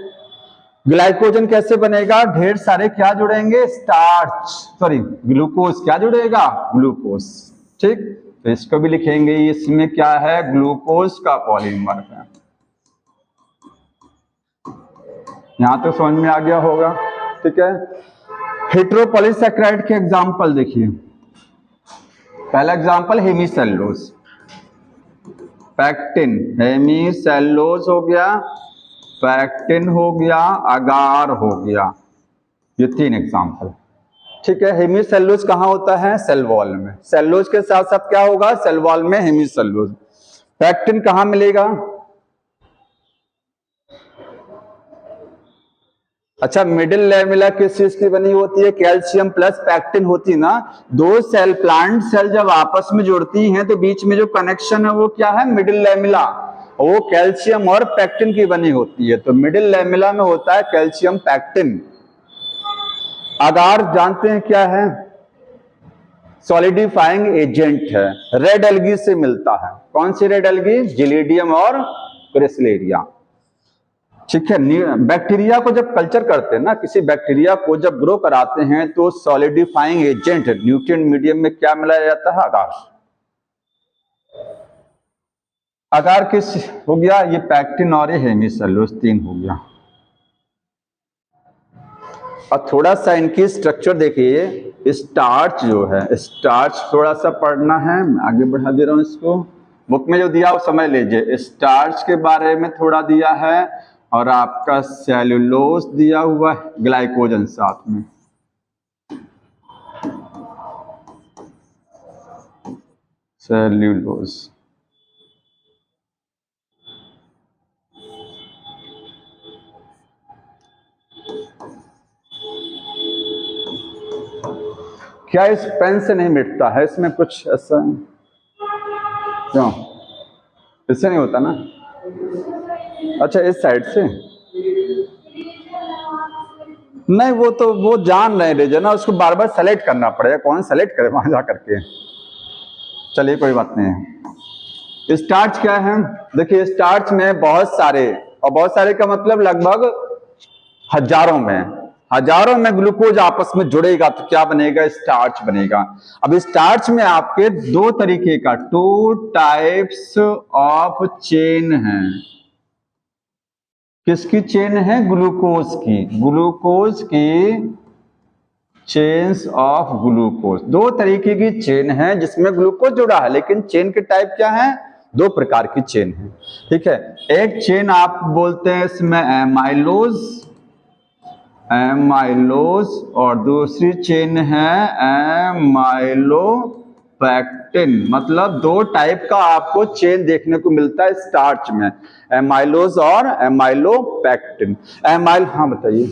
ग्लाइकोजन कैसे बनेगा, ढेर सारे क्या जुड़ेंगे, स्टार्च, सॉरी ग्लूकोज, क्या जुड़ेगा, ग्लूकोज, ठीक। तो इसको भी लिखेंगे, इसमें क्या है, ग्लूकोज का पॉलीमर है। यहां तो समझ में आ गया होगा, ठीक है। हेटेरोपॉलीसैकेराइड के एग्जांपल देखिए। पहला एग्जांपल हेमीसेलुलोज, पैक्टिन, हेमीसेलुलोज हो गया, पैक्टिन हो गया, अगार हो गया, ये 3 एग्जांपल, ठीक है। हेमीसेलुलोज कहाँ होता है, सेल वॉल में। सेलुलोज के साथ साथ क्या होगा, सेल वॉल में हेमीसेलुलोज। पैक्टिन कहाँ मिलेगा, अच्छा, मिडिल लैमेला किस चीज की बनी होती है, कैल्शियम प्लस पैक्टिन होती है ना। दो सेल, प्लांट सेल जब आपस में जुड़ती हैं तो बीच में जो कनेक्शन है वो क्या है, मिडिल लैमेला, वो कैल्शियम और पैक्टिन की बनी होती है। तो मिडिल लैमेला में होता है कैल्शियम पैक्टिन। अगार जानते हैं क्या है, सॉलिडिफाइंग एजेंट है, रेड एल्गी से मिलता है। कौन सी रेड एल्गी, जिलीडियम और क्रिसलेरिया, ठीक है। बैक्टीरिया को जब कल्चर करते हैं ना, किसी बैक्टीरिया को जब ग्रो कराते हैं तो सॉलिडिफाइंग एजेंट न्यूट्रिएंट मीडियम में क्या मिलाया जाता है, अगार। अगार किस हो गया, ये पैक्टिन और ये हेमीसेलुलोज, 3 हो गया। और थोड़ा सा इनकी स्ट्रक्चर देखिए, स्टार्च जो है, स्टार्च थोड़ा सा पढ़ना है, मैं आगे बढ़ा दे रहा हूं इसको। बुक में जो दिया वो समझ लीजिए, स्टार्च के बारे में थोड़ा दिया है और आपका सेलुलोज दिया हुआ है, ग्लाइकोजन साथ में। सेल्यूलोज, क्या इस पेन से नहीं मिटता है? इसमें कुछ ऐसा क्यों? इससे नहीं होता ना? अच्छा, इस साइड से नहीं, वो तो वो जान रहे रेजर ना, उसको बार बार सेलेक्ट करना पड़ेगा। कौन सेलेक्ट करे वहां जा करके? चलिए कोई बात नहीं है। स्टार्च क्या है? देखिए स्टार्च में बहुत सारे, और बहुत सारे का मतलब लगभग हजारों में ग्लूकोज आपस में जुड़ेगा तो क्या बनेगा? स्टार्च बनेगा। अब स्टार्च में आपके दो तरीके का, 2 टाइप्स ऑफ चेन है। किसकी चेन है? ग्लूकोज की चेन्स ऑफ ग्लूकोज। दो तरीके की चेन है जिसमें ग्लूकोज जुड़ा है, लेकिन चेन के टाइप क्या है? दो प्रकार की चेन है। ठीक है, एक चेन आप बोलते हैं इसमें एमाइलोज और दूसरी चेन है एमाइलोपेक्टिन। मतलब दो टाइप का आपको चेन देखने को मिलता है स्टार्च में, एमाइलोज और एमाइलोपेक्टिन। हाँ बताइए।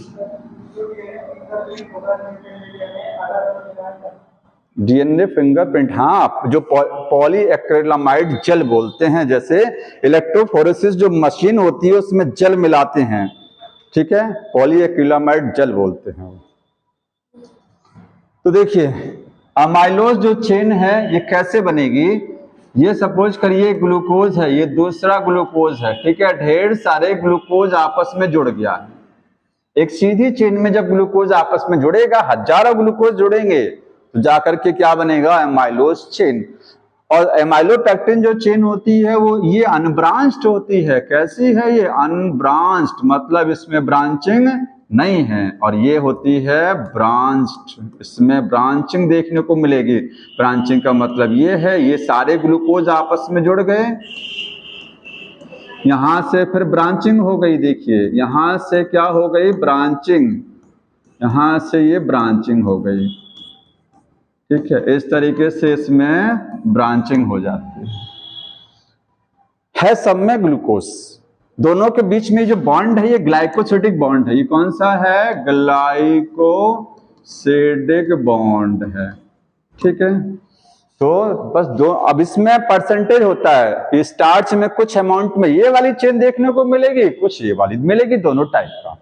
डीएनए फिंगरप्रिंट, हाँ, जो पॉलीएक्रिलामाइड जेल बोलते हैं, जैसे इलेक्ट्रोफोरेसिस जो मशीन होती है उसमें जेल मिलाते हैं, ठीक है, पॉलीएक्रिलामाइड जेल बोलते हैं। तो देखिए अमाइलोज जो चेन है ये कैसे बनेगी? ये सपोज करिए ग्लूकोज है, ये दूसरा ग्लूकोज है, ठीक है, ढेर सारे ग्लूकोज आपस में जुड़ गया है। एक सीधी चेन में जब ग्लूकोज आपस में जुड़ेगा, हजारों ग्लूकोज जुड़ेंगे तो जाकर के क्या बनेगा? Amylose chain. और एमाइलोपेक्टिन जो चेन होती है वो ये अनब्रांच्ड होती है। कैसी है ये? अनब्रांच्ड, मतलब इसमें ब्रांचिंग नहीं है। और ये होती है ब्रांच्ड, इसमें ब्रांचिंग देखने को मिलेगी। ब्रांचिंग का मतलब ये है ये सारे ग्लूकोज आपस में जुड़ गए, यहां से फिर ब्रांचिंग हो गई। देखिए यहां से क्या हो गई? ब्रांचिंग, यहां से ये ब्रांचिंग हो गई, ठीक है, इस तरीके से इसमें ब्रांचिंग हो जाती है। सब में ग्लूकोज, दोनों के बीच में जो बॉन्ड है ये ग्लाइकोसिडिक बॉन्ड है। ये कौन सा है? ग्लाइकोसिडिक बॉन्ड है, ठीक है। तो बस दो, अब इसमें परसेंटेज होता है कि स्टार्च में कुछ अमाउंट में ये वाली चेन देखने को मिलेगी, कुछ ये वाली मिलेगी, दोनों टाइप का,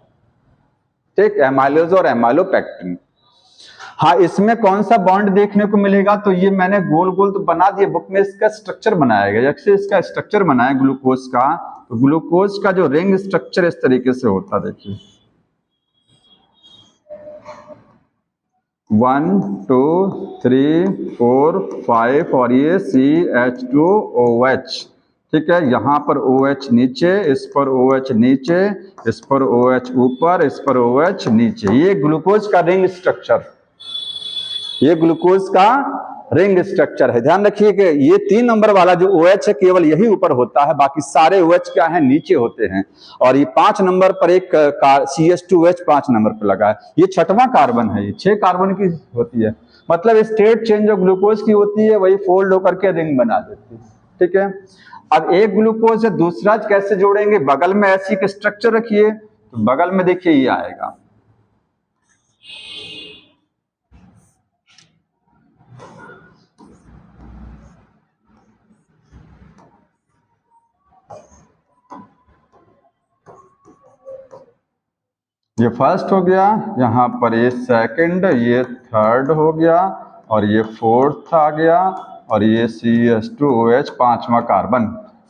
ठीक, एमाइलोज और एमाइलोपेक्टिन। हाँ, इसमें कौन सा बॉन्ड देखने को मिलेगा? तो ये मैंने गोल गोल तो बना दिया, बुक में इसका स्ट्रक्चर बनाया गया, जैसे इसका स्ट्रक्चर बनाया ग्लूकोज का, तो ग्लूकोज का जो रिंग स्ट्रक्चर इस तरीके से होता, देखिए 1 2 3 4 5 और ये CH2OH, ठीक है, यहाँ पर OH नीचे, इस पर OH नीचे, इस पर OH ऊपर, इस पर OH नीचे। ये ग्लूकोज का रिंग स्ट्रक्चर, ये ग्लूकोज का रिंग स्ट्रक्चर है। ध्यान रखिए कि ये 3 नंबर वाला जो OH है केवल यही ऊपर होता है, बाकी सारे OH क्या है? नीचे होते हैं। और ये 5 नंबर पर एक CH2OH 5 नंबर पर लगा है, ये 6वां कार्बन है, ये 6 कार्बन की होती है। मतलब स्टेट चेन जो ग्लूकोज की होती है वही फोल्ड होकर के रिंग बना देती है, ठीक है। अब एक ग्लूकोज से दूसरा कैसे जोड़ेंगे? बगल में ऐसी एक स्ट्रक्चर रखिए, तो बगल में देखिए ये आएगा, ये फर्स्ट हो गया, यहाँ पर ये सेकंड, ये थर्ड हो गया, और ये फोर्थ आ गया, और ये CH2OH 5वां कार्बन,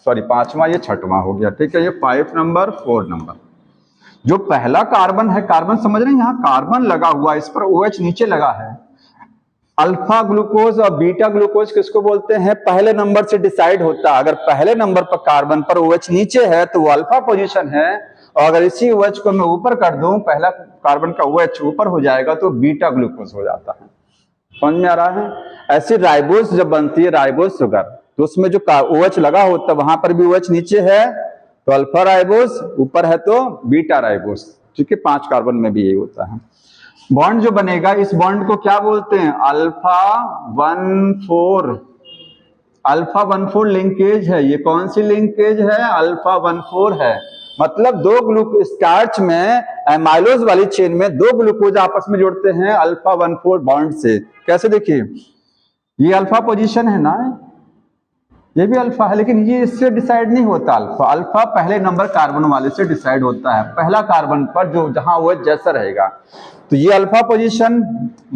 सॉरी 5वां, ये 6वां हो गया, ठीक है। ये 5 नंबर 4 नंबर। जो पहला कार्बन है, कार्बन समझ रहे हैं, यहाँ कार्बन लगा हुआ, इस पर OH नीचे लगा है। अल्फा ग्लूकोज और बीटा ग्लूकोज किसको बोलते हैं? पहले नंबर से डिसाइड होता है। अगर पहले नंबर पर कार्बन पर OH नीचे है तो वो अल्फा पोजीशन है, और अगर इसी OH को मैं ऊपर कर दूं, पहला कार्बन का OH ऊपर हो जाएगा तो बीटा ग्लूकोज हो जाता है। समझ में आ रहा है? ऐसी राइबोस जब बनती है, राइबोस शुगर, तो उसमें जो OH लगा होता है वहां पर भी OH नीचे है तो अल्फा राइबोस, ऊपर है तो बीटा राइबोस, ठीक है। 5 कार्बन में भी यही होता है। बॉन्ड जो बनेगा, इस बॉन्ड को क्या बोलते हैं? अल्फा 1,4, अल्फा 1,4 लिंकेज है। ये कौन सी लिंकेज है? अल्फा 1,4 है। मतलब दो ग्लूकोज स्टार्च में एमाइलोज वाली चेन में दो ग्लूकोज आपस में जुड़ते हैं अल्फा 1,4 बॉन्ड से। कैसे देखिए, ये अल्फा पोजीशन है ना, ये भी अल्फा है, लेकिन ये इससे डिसाइड नहीं होता। अल्फा अल्फा पहले नंबर कार्बन वाले से डिसाइड होता है, पहला कार्बन पर जो जहां वो जैसा रहेगा। तो ये अल्फा पोजीशन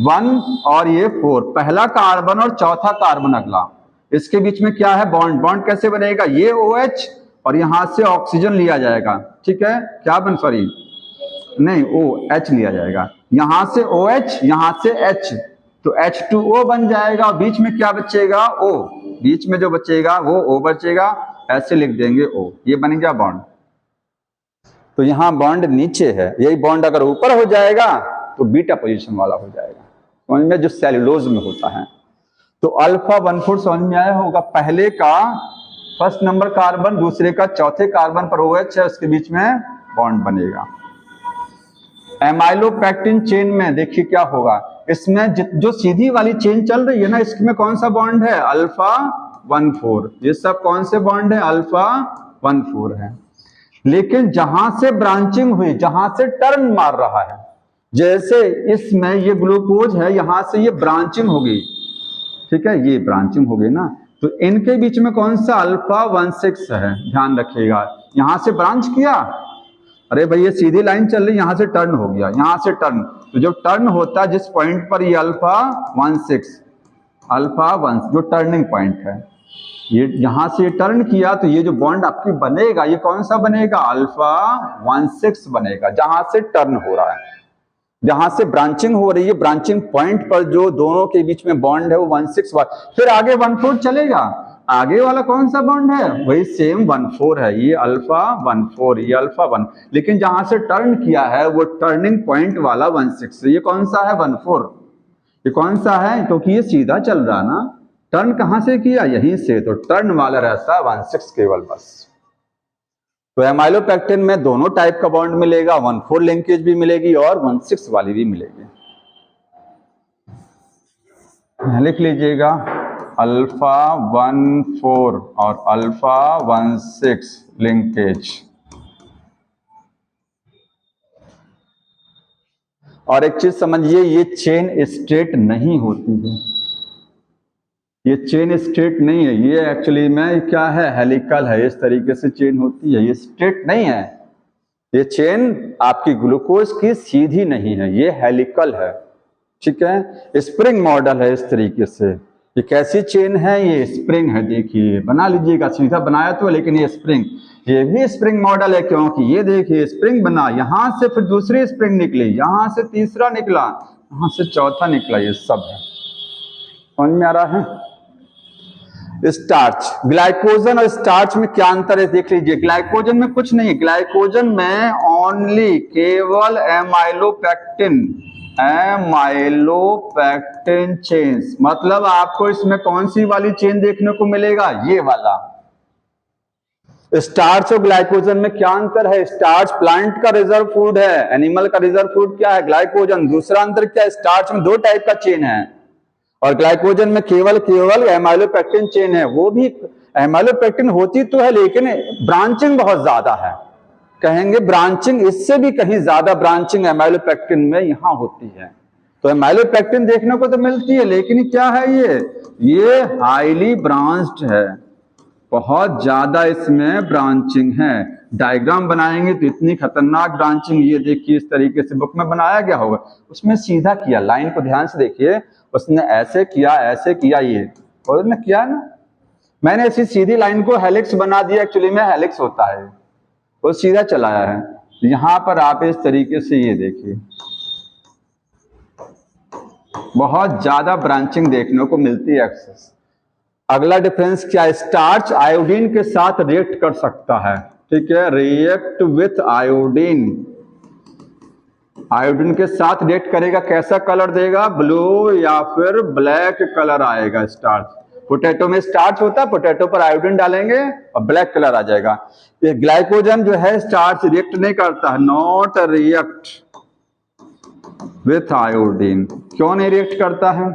1 और ये 4, पहला कार्बन और चौथा कार्बन अगला, इसके बीच में क्या है, बॉन्ड। बॉन्ड कैसे बनेगा, ये OH और यहां से ऑक्सीजन लिया जाएगा, ठीक है, क्या बन सॉरी नहीं OH लिया जाएगा, यहां से OH यहां से H, तो H2O बन जाएगा और बीच में क्या बचेगा, O, बीच में जो बचेगा वो O बचेगा, ऐसे लिख देंगे O, ये बन गया बॉन्ड। तो यहां बॉन्ड नीचे है, यही बॉन्ड अगर ऊपर हो जाएगा तो बीटा पोजीशन वाला हो जाएगा, समझ में, जो सेलुलोज में होता है। तो अल्फा 1,4 समझ में आया होगा, पहले का फर्स्ट नंबर कार्बन दूसरे का चौथे कार्बन पर OH है, उसके बीच में बॉन्ड बनेगा। एमाइलोपेक्टिन चेन में देखिए क्या होगा, इसमें जो सीधी वाली चेन चल रही है ना, इसमें कौन सा बॉन्ड है, अल्फा 1,4, ये सब कौन से बॉन्ड है, अल्फा 1,4 है। लेकिन जहां से ब्रांचिंग हुई, जहां से टर्न मार रहा है, जैसे इसमें ये ग्लूकोज है, यहां से ये ब्रांचिंग होगी, ठीक है, ये ब्रांचिंग हो गई ना, तो इनके बीच में कौन सा अल्फा 1,6 है, ध्यान रखिएगा। यहां से ब्रांच किया, अरे भाई ये सीधी लाइन चल रही, यहां से टर्न हो गया, यहां से टर्न, तो जब टर्न होता है जिस पॉइंट पर, ये अल्फा 1,6, अल्फा 1 जो टर्निंग पॉइंट है, ये यहां से टर्न किया, तो ये जो बॉन्ड आपकी बनेगा, ये कौन सा बनेगा, अल्फा 1,6 बनेगा, जहां से टर्न हो रहा है, जहां से ब्रांचिंग हो रही है, ब्रांचिंग पॉइंट पर जो दोनों के बीच में बॉन्ड है वो 1,6 वाला, फिर आगे 1,4 चलेगा, आगे वाला कौन सा बॉन्ड है, वही सेम 1,4 है, ये अल्फा 1,4, ये अल्फा 1, लेकिन जहां से टर्न किया है वो टर्निंग पॉइंट वाला 1,6, ये कौन सा है, 1,4, ये कौन सा है, क्योंकि ये सीधा चल रहा ना, टर्न कहां से किया, यहीं से, तो टर्न वाला रहता है 1,6 केवल, बस। तो एमाइलोपेक्टिन में दोनों टाइप का बॉन्ड मिलेगा, 1,4 लिंकेज भी मिलेगी और 1,6 वाली भी मिलेगी। लिख लीजिएगा, अल्फा 1,4 और अल्फा 1,6 लिंकेज। और एक चीज समझिए, ये चेन स्ट्रेट नहीं होती है, ये चेन स्ट्रेट नहीं है, ये एक्चुअली में क्या है, हेलिकल है, इस तरीके से चेन होती है, ये स्ट्रेट नहीं है, ये चेन आपकी ग्लूकोज की सीधी नहीं है, ये हेलिकल है, ठीक है, स्प्रिंग मॉडल है इस तरीके से। ये कैसी चेन है, ये स्प्रिंग है, देखिए बना लीजिएगा, सीधा बनाया तो, लेकिन ये स्प्रिंग, ये भी स्प्रिंग मॉडल है, क्योंकि ये देखिए स्प्रिंग बना, यहां से फिर दूसरी स्प्रिंग निकली, यहां से तीसरा निकला, यहां से चौथा निकला, ये सब है, समझ में आ रहा है। स्टार्च, ग्लाइकोजन और स्टार्च में क्या अंतर है देख लीजिए, ग्लाइकोजन में कुछ नहीं, ग्लाइकोजन में ओनली केवल एमाइलोपेक्टिन, एमाइलोपेक्टिन चेन्स, मतलब आपको इसमें कौन सी वाली चेन देखने को मिलेगा, ये वाला। स्टार्च और ग्लाइकोजन में क्या अंतर है, स्टार्च प्लांट का रिजर्व फूड है, एनिमल का रिजर्व फूड क्या है, ग्लाइकोजन। दूसरा अंतर क्या है, स्टार्च में दो टाइप का चेन है और ग्लाइकोजन में केवल एमाइलोपेक्टिन चेन है, वो भी एमाइलोपेक्टिन होती तो है लेकिन ब्रांचिंग बहुत ज्यादा है, कहेंगे ब्रांचिंग, इससे भी कहीं ज्यादा ब्रांचिंग एमाइलोपेक्टिन में यहां होती है। तो एमाइलोपेक्टिन देखने को तो मिलती है, लेकिन क्या है, ये हाईली ब्रांच्ड है, बहुत ज्यादा इसमें ब्रांचिंग है। डायग्राम बनाएंगे तो इतनी खतरनाक ब्रांचिंग, ये देखिए इस तरीके से बुक में बनाया गया होगा, उसमें सीधा किया, लाइन को ध्यान से देखिए, उसने ऐसे किया, ये और ने किया ना, मैंने ऐसी सीधी लाइन को हेलिक्स बना दिया, एक्चुअली में हेलिक्स होता है, वो सीधा चलाया है। यहां पर आप इस तरीके से ये देखिए, बहुत ज्यादा ब्रांचिंग देखने को मिलती है एक्सेस। अगला डिफरेंस क्या है, स्टार्च आयोडीन के साथ रिएक्ट कर सकता है, ठीक है, रिएक्ट विथ आयोडीन, आयोडीन के साथ रिएक्ट करेगा, कैसा कलर देगा, ब्लू या फिर ब्लैक कलर आएगा स्टार्च। पोटैटो में स्टार्च होता है, पोटैटो पर आयोडीन डालेंगे और ब्लैक कलर आ जाएगा। ये ग्लाइकोजन जो है स्टार्च रिएक्ट नहीं करता है, नॉट रिएक्ट विथ आयोडीन। क्यों नहीं रिएक्ट करता है,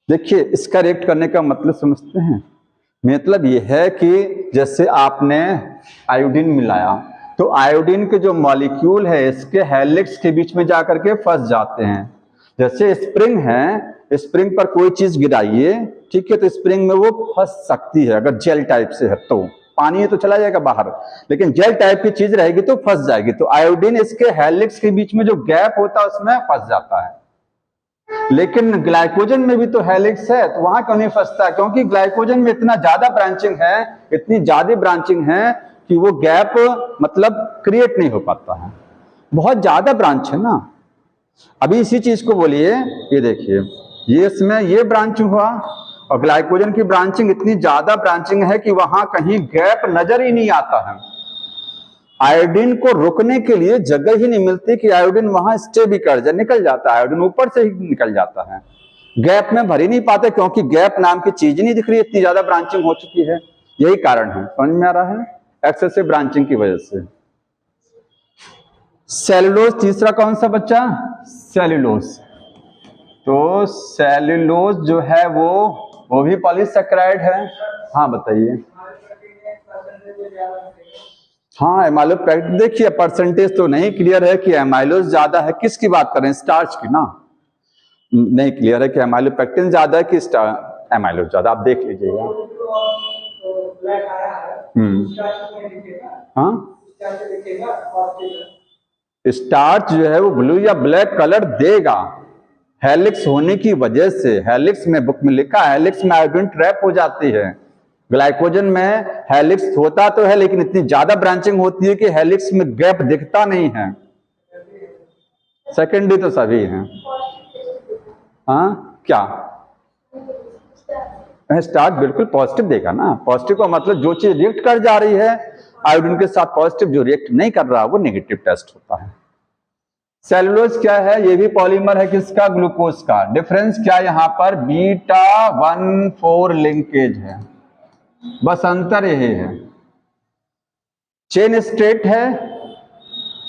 देखिए इसका रिएक्ट करने का मतलब समझते हैं। मतलब ये है कि जैसे आपने आयोडीन मिलाया तो आयोडीन के जो मॉलिक्यूल है इसके हेलिक्स के बीच में जाकर के फंस जाते हैं। जैसे स्प्रिंग है, स्प्रिंग पर कोई चीज गिराइए, ठीक है, तो स्प्रिंग में वो फंस सकती है अगर जेल टाइप से है तो। पानी है तो चला जाएगा बाहर, लेकिन जेल टाइप की चीज रहेगी तो फंस जाएगी। तो आयोडीन इसके हेलिक्स के बीच में जो गैप होता है उसमें फंस जाता है। लेकिन ग्लाइकोजन में भी तो हेलिक्स है, तो वहां क्यों नहीं फंसता? क्योंकि ग्लाइकोजन में इतना ज्यादा ब्रांचिंग है, इतनी ज्यादा ब्रांचिंग है कि वो गैप मतलब क्रिएट नहीं हो पाता है। बहुत ज्यादा ब्रांच है ना। अभी इसी चीज को बोलिए, ये देखिए, ये इसमें ये ब्रांचिंग हुआ और ग्लाइकोजन की ब्रांचिंग इतनी ज्यादा ब्रांचिंग है कि वहां कहीं गैप नजर ही नहीं आता है। आयोडीन को रुकने के लिए जगह ही नहीं मिलती कि आयोडीन वहां स्टे भी कर जाए, निकल जाता है, आयोडीन ऊपर से ही निकल जाता है। गैप में भर ही नहीं पाते क्योंकि गैप नाम की चीज ही नहीं दिख रही, इतनी ज्यादा ब्रांचिंग हो चुकी है। यही कारण है, समझ में आ रहा है? एक्सेसिव ब्रांचिंग की वजह से। सेलुलोज तीसरा कौन सा बच्चा? सेलुलोज। तो सेलुलोज जो है वो भी पॉलीसेकेराइड है। हाँ बताइए। हाँ एमाइलोपेक्टिन, देखिए परसेंटेज तो नहीं क्लियर है कि एमाइलोज ज्यादा है, किसकी बात करें? स्टार्च की ना। नहीं क्लियर है कि एमाइलोपेक्टिन ज्यादा है कि एमाइलोज ज्यादा, आप देख लीजिएगा। हाँ स्टार्च जो है वो ब्लू या ब्लैक कलर देगा हेलिक्स होने की वजह से। हेलिक्स में बुक में लिखा है, हेलिक्स में आयोडीन ट्रैप हो जाती है। ग्लाइकोजन में हेलिक्स होता तो है लेकिन इतनी ज्यादा ब्रांचिंग होती है कि हेलिक्स में गैप दिखता नहीं है। सेकेंडरी तो सभी हैं। हाँ क्या? स्टार्च बिल्कुल पॉजिटिव देगा ना। पॉजिटिव का मतलब जो चीज रिएक्ट कर जा रही है आयोडीन के साथ, पॉजिटिव जो रिएक्ट नहीं कर रहा वो नेगेटिव टेस्ट होता है। सेलुलोज क्या है? ये भी पॉलीमर है किसका? ग्लूकोज का। डिफरेंस क्या यहाँ पर? बीटा 1,4 लिंकेज है, बस अंतर यही है। चेन स्ट्रेट है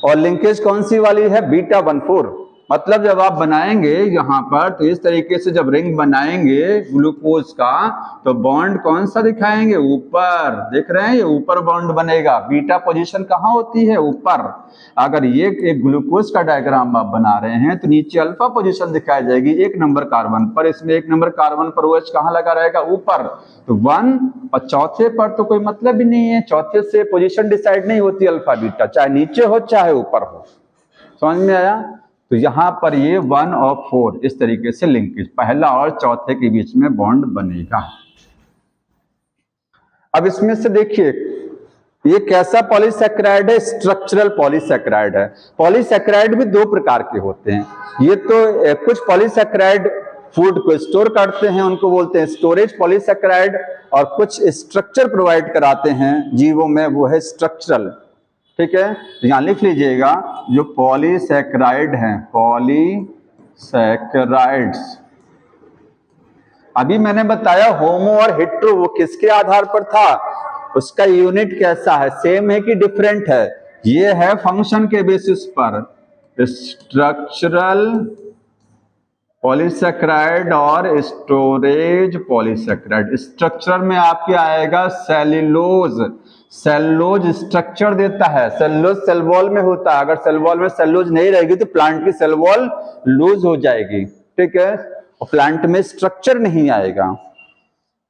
और लिंकेज कौन सी वाली है? बीटा 1,4। मतलब जब आप बनाएंगे यहां पर तो इस तरीके से जब रिंग बनाएंगे ग्लूकोज का तो बॉन्ड कौन सा दिखाएंगे? ऊपर। देख रहे हैं ये ऊपर बॉन्ड बनेगा। बीटा पोजीशन कहां होती है? ऊपर। अगर ये एक ग्लूकोज का डायग्राम आप बना रहे हैं तो नीचे अल्फा पोजीशन दिखाई जाएगी 1 नंबर कार्बन पर। इसमें 1 नंबर कार्बन पर OH कहां लगा रहेगा? ऊपर। तो 1 और चौथे पर तो कोई मतलब ही नहीं है, चौथे से पोजीशन डिसाइड नहीं होती अल्फा बीटा, चाहे नीचे हो चाहे ऊपर हो। समझ में आया? तो यहां पर ये 1 और 4 इस तरीके से लिंकेज पहला और चौथे के बीच में बॉन्ड बनेगा। अब इसमें से देखिए ये कैसा पॉलीसेकेराइड है? स्ट्रक्चरल पॉलीसेकेराइड है। पॉलीसेकेराइड भी 2 प्रकार के होते हैं। ये तो कुछ पॉलीसेकेराइड फूड को स्टोर करते हैं, उनको बोलते हैं स्टोरेज पॉलीसेकेराइड, और कुछ स्ट्रक्चर प्रोवाइड कराते हैं जीवों में, वो है स्ट्रक्चरल। ठीक है, यहां लिख लीजिएगा जो पॉलीसेकेराइड हैं, पॉलीसेकेराइड्स। अभी मैंने बताया होमो और हेट्रो, वो किसके आधार पर था? उसका यूनिट कैसा है? सेम है कि डिफरेंट है? ये है फंक्शन के बेसिस पर स्ट्रक्चरल पॉलीसेकेराइड और स्टोरेज पॉलीसेकेराइड। स्ट्रक्चरल में आपके आएगा सेल्यूलोज। सेल्यूलोज स्ट्रक्चर देता है। सेल्यूलोज सेल वॉल में होता है, अगर सेल वॉल में सेल्यूलोज नहीं रहेगी तो प्लांट की सेल वॉल लूज हो जाएगी। ठीक है, और प्लांट में स्ट्रक्चर नहीं आएगा।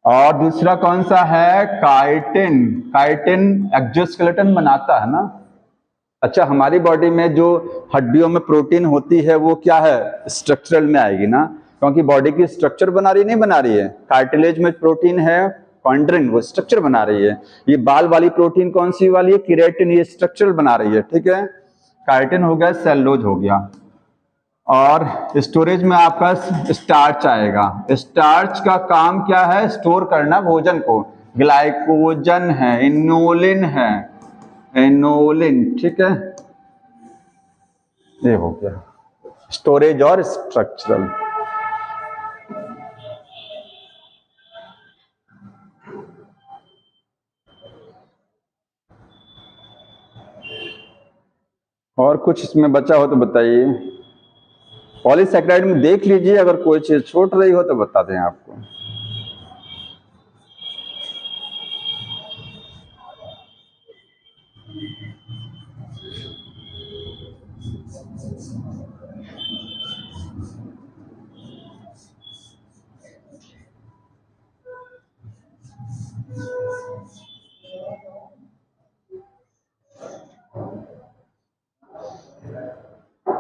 और दूसरा कौन सा है? काइटिन। काइटिन एक्सोस्केलेटन बनाता है ना। अच्छा, हमारी बॉडी में जो हड्डियों में प्रोटीन होती है वो क्या है? स्ट्रक्चरल में आएगी ना, क्योंकि बॉडी की स्ट्रक्चर बना रही नहीं बना रही है। कार्टिलेज में प्रोटीन है कॉन्ड्रिन, वो स्ट्रक्चर बना रही है। ये बाल वाली प्रोटीन कौन सी वाली है? केराटिन, ये स्ट्रक्चरल बना रही है। ठीक है, काइटिन हो गया, सेल्यूलोज हो गया। और स्टोरेज में आपका स्टार्च आएगा। स्टार्च का काम क्या है? स्टोर करना भोजन को। ग्लाइकोजन है, इनोलिन है, इनोलिन। ठीक है, ये हो गया स्टोरेज और स्ट्रक्चरल। और कुछ इसमें बचा हो तो बताइए। पॉलीसेकेराइड में देख लीजिए, अगर कोई चीज छूट रही हो तो बता दें आपको।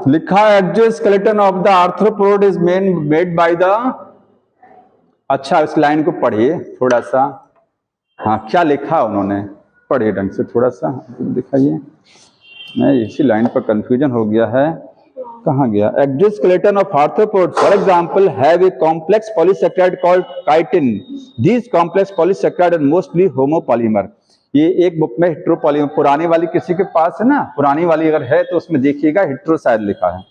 लिखा है exoskeleton of the arthropod is made by the, अच्छा इस लाइन को पढ़िए थोड़ा सा, हाँ क्या लिखा उन्होंने, पढ़िए ढंग से थोड़ा सा दिखाइए, मैं इसी लाइन पर कंफ्यूजन हो गया है, कहाँ गया, exoskeleton of arthropod for example have a complex polysaccharide called chitin, this complex polysaccharide are mostly homopolymer. ये एक बुक में हेट्रोपॉलीमर, पुरानी वाली किसी के पास है ना, पुरानी वाली अगर है तो उसमें देखिएगा हेट्रो शायद लिखा है,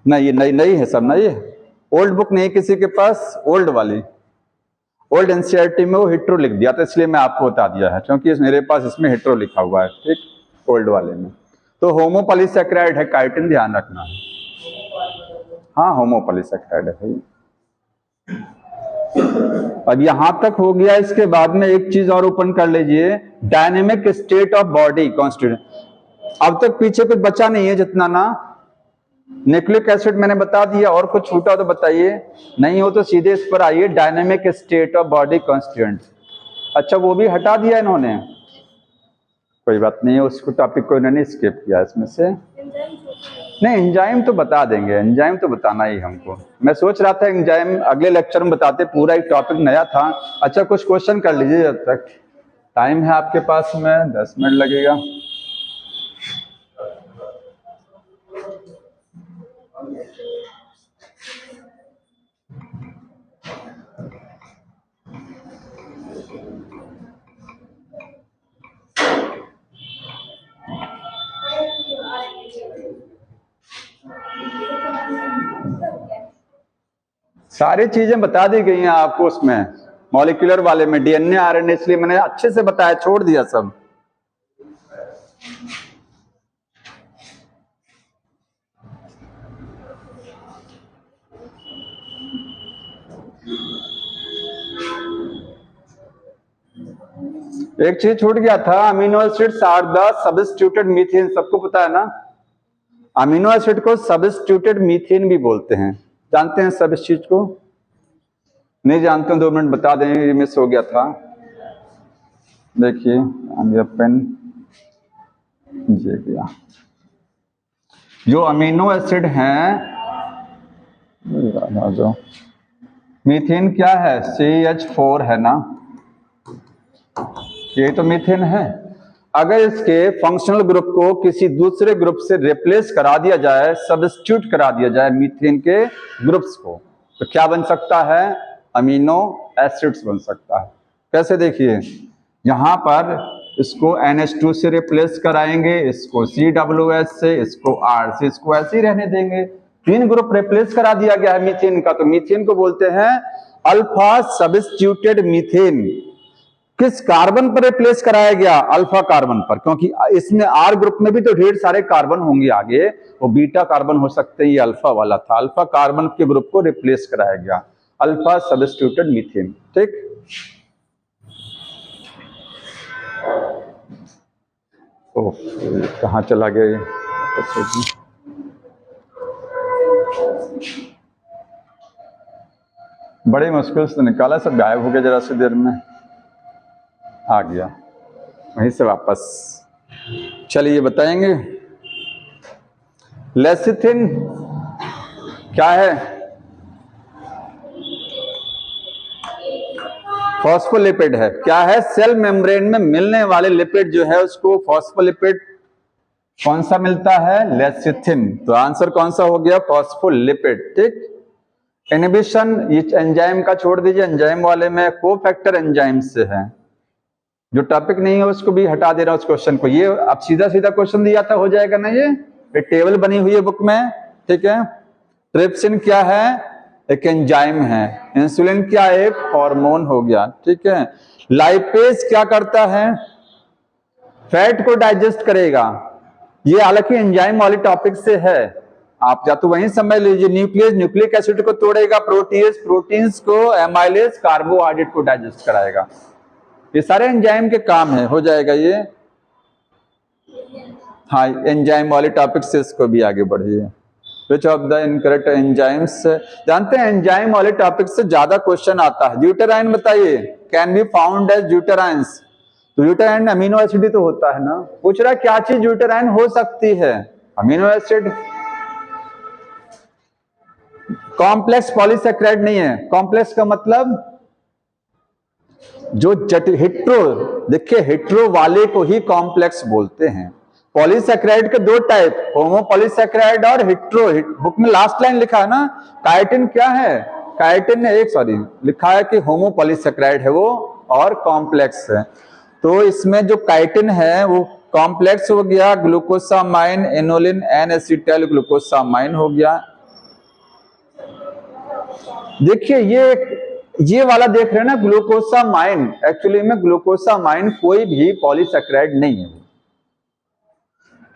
नहीं ये नई है सब, नई है, ओल्ड बुक नहीं किसी के पास, ओल्ड वाली, ओल्ड एनसीईआरटी में वो हेट्रो लिख दिया था, इसलिए मैं आपको बता दिया है, क्योंकि मेरे पास इसमें हेट्रो लिखा हुआ है, ठीक, ओल्ड वाले में। तो होमोपॉलीसेकेराइड है काइटिन, ध्यान रखना है, हाँ होमोपॉलीसेकेराइड है भाई। अब यहां तक हो गया, इसके बाद में एक चीज और ओपन कर लीजिए, dynamic state of body constitution. अब तक पीछे कुछ बचा नहीं है जितना ना, न्यूक्लिक एसिड मैंने बता दिया, और कुछ छूटा तो बताइए, नहीं हो तो सीधे इस पर आइए, dynamic state of body constituent. अच्छा वो भी हटा दिया इन्होंने, कोई बात नहीं है, उसको टॉपिक को इन्होंने स्किप किया इसमें से, नहीं एंजाइम तो बता देंगे, एंजाइम तो बताना ही हमको, मैं सोच रहा था एंजाइम अगले लेक्चर में बताते, पूरा एक टॉपिक नया था। अच्छा कुछ क्वेश्चन कर लीजिए जब तक टाइम है आपके पास में, 10 मिनट लगेगा। सारी चीजें बता दी गई हैं आपको उसमें, मॉलिक्यूलर वाले में डीएनए आरएनए, इसलिए मैंने अच्छे से बताया, छोड़ दिया सब। एक चीज छूट गया था, amino acids are the substituted methane, सबको पता है ना, अमीनो एसिड को सब्स्टिट्यूटेड मीथेन भी बोलते हैं, जानते हैं सब इस चीज को, नहीं जानते हैं 2 मिनट बता दें, मिस हो गया था। देखिए पेन ये गया, जो अमीनो एसिड हैं, जो मीथेन क्या है, CH4 है ना, ये तो मीथेन है। अगर इसके फंक्शनल ग्रुप को किसी दूसरे ग्रुप से रिप्लेस करा दिया जाए, सब्स्टिट्यूट करा दिया जाए मीथेन के ग्रुप्स को, तो क्या बन सकता है, अमीनो एसिड्स बन सकता है। कैसे, देखिए यहां पर इसको NH2 से रिप्लेस कराएंगे, इसको COOH से, इसको R से, इसको ऐसे ही रहने देंगे, 3 ग्रुप रिप्लेस करा दिया गया है मीथेन का, तो मीथेन को बोलते हैं अल्फा सब्स्टिट्यूटेड मीथेन। किस कार्बन पर रिप्लेस कराया गया, अल्फा कार्बन पर, क्योंकि इसमें R ग्रुप में भी तो ढेर सारे कार्बन होंगे आगे, वो बीटा कार्बन हो सकते हैं, ये अल्फा वाला था, अल्फा कार्बन के ग्रुप को रिप्लेस कराया गया, अल्फा सब्स्टिट्यूटेड मीथेन, ठीक। ओह कहाँ चला गया, बड़ी मुश्किल से निकाला, सब गायब हो गया जरा सी देर में, आ गया वहीं से वापस। चलिए बताएंगे, लेसिथिन क्या है, फॉस्फोलिपिड है, क्या है, सेल मेम्ब्रेन में मिलने वाले लिपिड जो है उसको फॉस्फोलिपिड, कौन सा मिलता है, लेसिथिन, तो आंसर कौन सा हो गया, फॉस्फोलिपिड, ठीक। इनहिबिशन, ये एंजाइम का छोड़ दीजिए, एंजाइम वाले में कोफैक्टर एंजाइम से है, जो टॉपिक नहीं है उसको भी हटा दे रहा हूं उस क्वेश्चन को, ये अब सीधा सीधा क्वेश्चन दिया था, हो जाएगा ना, ये टेबल बनी हुई है बुक में, ठीक है। ट्रिप्सिन क्या है, एक एंजाइम है, इंसुलिन क्या है, एक हार्मोन हो गया, ठीक है। लाइपेज क्या करता है, फैट को डाइजेस्ट करेगा, ये हालांकि एंजाइम वाले टॉपिक से है, आप या तो वहीं समझ लीजिए, न्यूक्लियस न्यूक्लिक एसिड को तोड़ेगा, प्रोटीज प्रोटीन्स को, एमाइलेज कार्बोहाइड्रेट को डाइजेस्ट कराएगा, ये सारे एंजाइम के काम है, हो जाएगा ये। हाँ एंजाइम वाले टॉपिक से इसको भी आगे बढ़िए, which of the incorrect enzymes, जानते हैं एंजाइम वाले टॉपिक से ज्यादा क्वेश्चन आता है। ड्यूटेराइन बताइए, कैन बी फाउंड एज ड्यूटेराइंस, तो यूटेराइन अमीनो एसिड ही तो होता है ना। पूछ रहा क्या चीज यूटेराइन हो सकती है? Amino acid. कॉम्प्लेक्स पॉलीसेक्राइड नहीं है। कॉम्प्लेक्स का मतलब जो हेट्रो, देखिए हेट्रो वाले को ही कॉम्प्लेक्स बोलते हैं। पॉलीसेक्राइड के दो टाइप, होमो पॉलीसेक्राइड और हेट्रो। बुक में लास्ट लाइन लिखा है ना, काइटिन क्या है? काइटिन ने लिखा है कि होमो पॉलीसेक्राइड है वो और कॉम्प्लेक्स है। तो इसमें जो काइटिन है वो कॉम्प्लेक्स हो गया, ग्लूकोसामाइन, एनोलिन, एन एसिटाइल ग्लूकोसामाइन हो गया। देखिए ये वाला देख रहे हैं ना, ग्लूकोसामाइन। एक्चुअली में ग्लूकोसामाइन कोई भी पॉलीसेक्राइड नहीं है।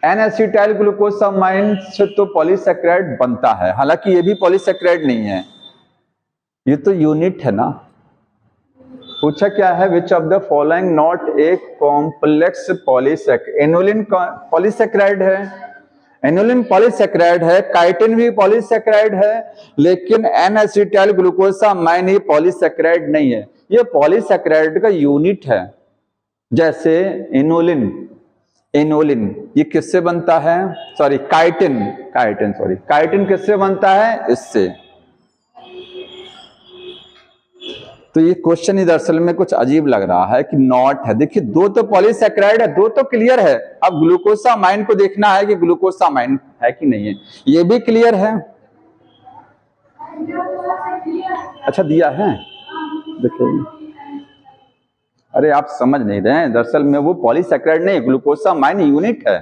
एन एसिटाइल ग्लूकोसामाइन से तो पॉलीसेक्राइड बनता है, हालांकि ये भी पॉलीसेक्राइड नहीं है, ये तो यूनिट है ना। पूछा क्या है, which of the following not a complex polysaccharide? Aniline polysaccharide है, एनोलिन पॉलीसेक्राइड है, काइटिन भी पॉलीसेक्राइड है, लेकिन एन एसिटाइल ग्लूकोसामाइन ही पॉलीसेक्राइड नहीं है। ये पॉलीसेक्राइड का यूनिट है। जैसे एनोलिन, एनोलिन ये किससे बनता है? सॉरी काइटिन किससे बनता है? इससे। तो ये क्वेश्चन ही दरअसल में कुछ अजीब लग रहा है कि नॉट है। देखिए दो तो पॉलीसेक्राइड है, दो तो क्लियर है। अब ग्लूकोसामाइन को देखना है कि ग्लूकोसामाइन है कि नहीं है, ये भी क्लियर है। अच्छा दिया है, देखिए। अरे आप समझ नहीं रहे हैं, दरअसल में वो पॉलीसेक्राइड नहीं, ग्लूकोसामाइन यूनिट है।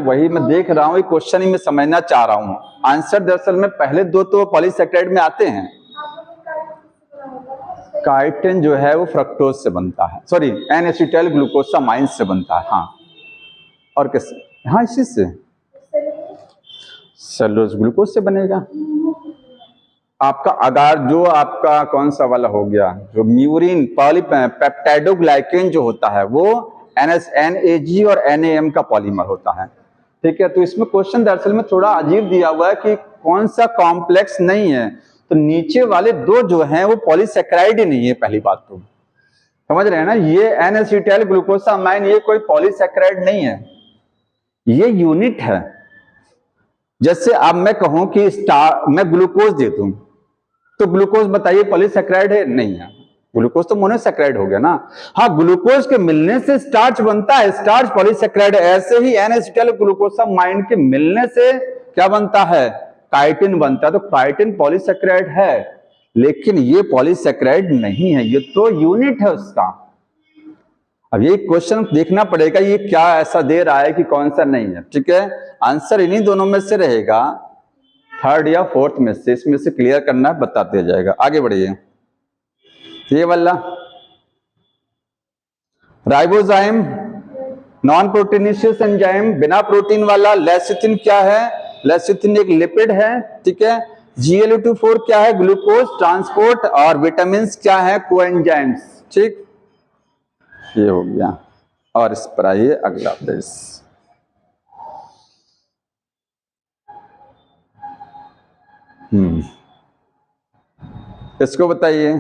वही मैं देख रहा हूँ, क्वेश्चन ही मैं समझना चाह रहा हूँ। आंसर दरअसल में पहले दो तो पॉलीसेक्राइड में आते हैं। काइटिन जो है वो फ्रक्टोज से बनता है, सॉरी एन एसिटाइल ग्लूकोसामाइन से बनता है। हाँ, और किससे? हाँ इसी से, सेलुलोज ग्लूकोज से बनेगा। आपका अगार जो आपका कौन सा वाला हो गया, जो म्यूरिन पेप्टाइडोग्लाइकेन जो होता है वो NAG और NAM का पॉलीमर होता है। ठीक है, तो इसमें क्वेश्चन दरअसल में थोड़ा अजीब दिया हुआ है कि कौन सा कॉम्प्लेक्स नहीं है। तो नीचे वाले दो जो हैं वो पॉलीसेक्राइड ही नहीं है। पहली बात तो समझ रहे हैं ना, ये एन एसिटाइल ग्लूकोसामाइन ये कोई पॉलीसेक्राइड नहीं है, ये यूनिट है। जैसे अब मैं कहूं कि मैं ग्लूकोज दे दूं, तो ग्लूकोज बताइए पॉलीसेक्राइड है? नहीं है, ग्लूकोज तो मोनोसेक्राइड हो गया ना। हाँ, ग्लूकोज के मिलने से स्टार्च बनता है, स्टार्च पॉलीसेक्राइड है। ऐसे ही एन एसिटाइल ग्लूकोसामाइन के मिलने से क्या बनता है? काइटिन बनता है। तो काइटिन पॉलीसेक्राइड है, लेकिन ये पॉलीसेक्राइड नहीं है, ये तो यूनिट है उसका। अब ये क्वेश्चन देखना पड़ेगा ये क्या ऐसा दे रहा है कि कौन सा नहीं है। ठीक है, आंसर इन्हीं दोनों में से रहेगा, थर्ड या फोर्थ में से, इसमें से क्लियर करना है, बता दिया जाएगा। आगे बढ़िए, ये वाला राइबोजाइम नॉन प्रोटीनिशियस एंजाइम, बिना प्रोटीन वाला। लेसिथिन क्या है? लेसिथिन एक लिपिड है। ठीक है, GLUT4 क्या है? Glucose transport. और विटामिन क्या है? कोएंजाइम्स। ठीक, ये हो गया। और इस पर आइए अगला पेज। इसको बताइए,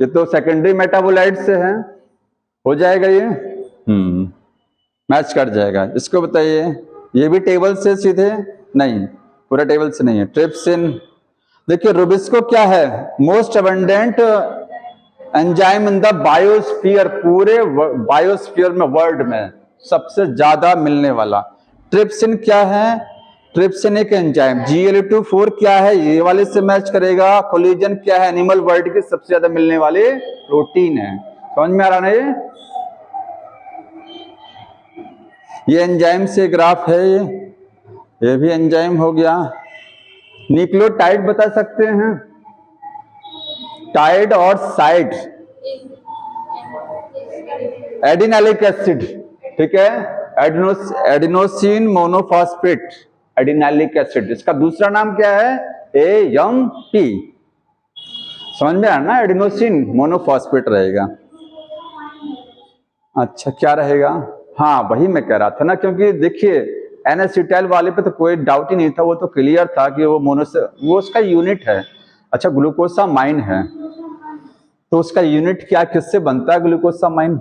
ये तो सेकेंडरी मेटाबोलाइट से है, हो जाएगा ये? मैच कर जाएगा। इसको बताइए, ये भी टेबल से सीधे? नहीं, पूरा टेबल से नहीं है। ट्रिप्सिन, देखिए रुबिस्को क्या है? Most abundant enzyme in the biosphere, पूरे बायोस्फीयर में, वर्ल्ड में सबसे ज्यादा मिलने वाला। ट्रिप्सिन क्या है? ट्रिप्सिन एक एंजाइम। GLUT4 क्या है? ये वाले से मैच करेगा। कोलेजन क्या है? एनिमल वर्ल्ड के सबसे ज्यादा मिलने वाले प्रोटीन है। समझ में आ रहा है? ये एंजाइम से ग्राफ है, ये भी एंजाइम हो गया। न्यूक्लियोटाइड बता सकते हैं? टाइड और साइड, एडिनालिक एसिड। ठीक है, एडिनोसिन मोनोफॉस्फेट, एडिनालिक एसिड। इसका दूसरा नाम क्या है? AMP। समझ में आ ना, एडिनोसिन मोनोफॉस्फेट रहेगा। अच्छा क्या रहेगा? हाँ वही मैं कह रहा था ना, क्योंकि देखिए एन एसिटाइल वाले पे तो कोई डाउट ही नहीं था, वो तो क्लियर था कि वो वो उसका यूनिट है। अच्छा ग्लूकोसामाइन है, तो उसका यूनिट क्या, किससे बनता है ग्लूकोसामाइन?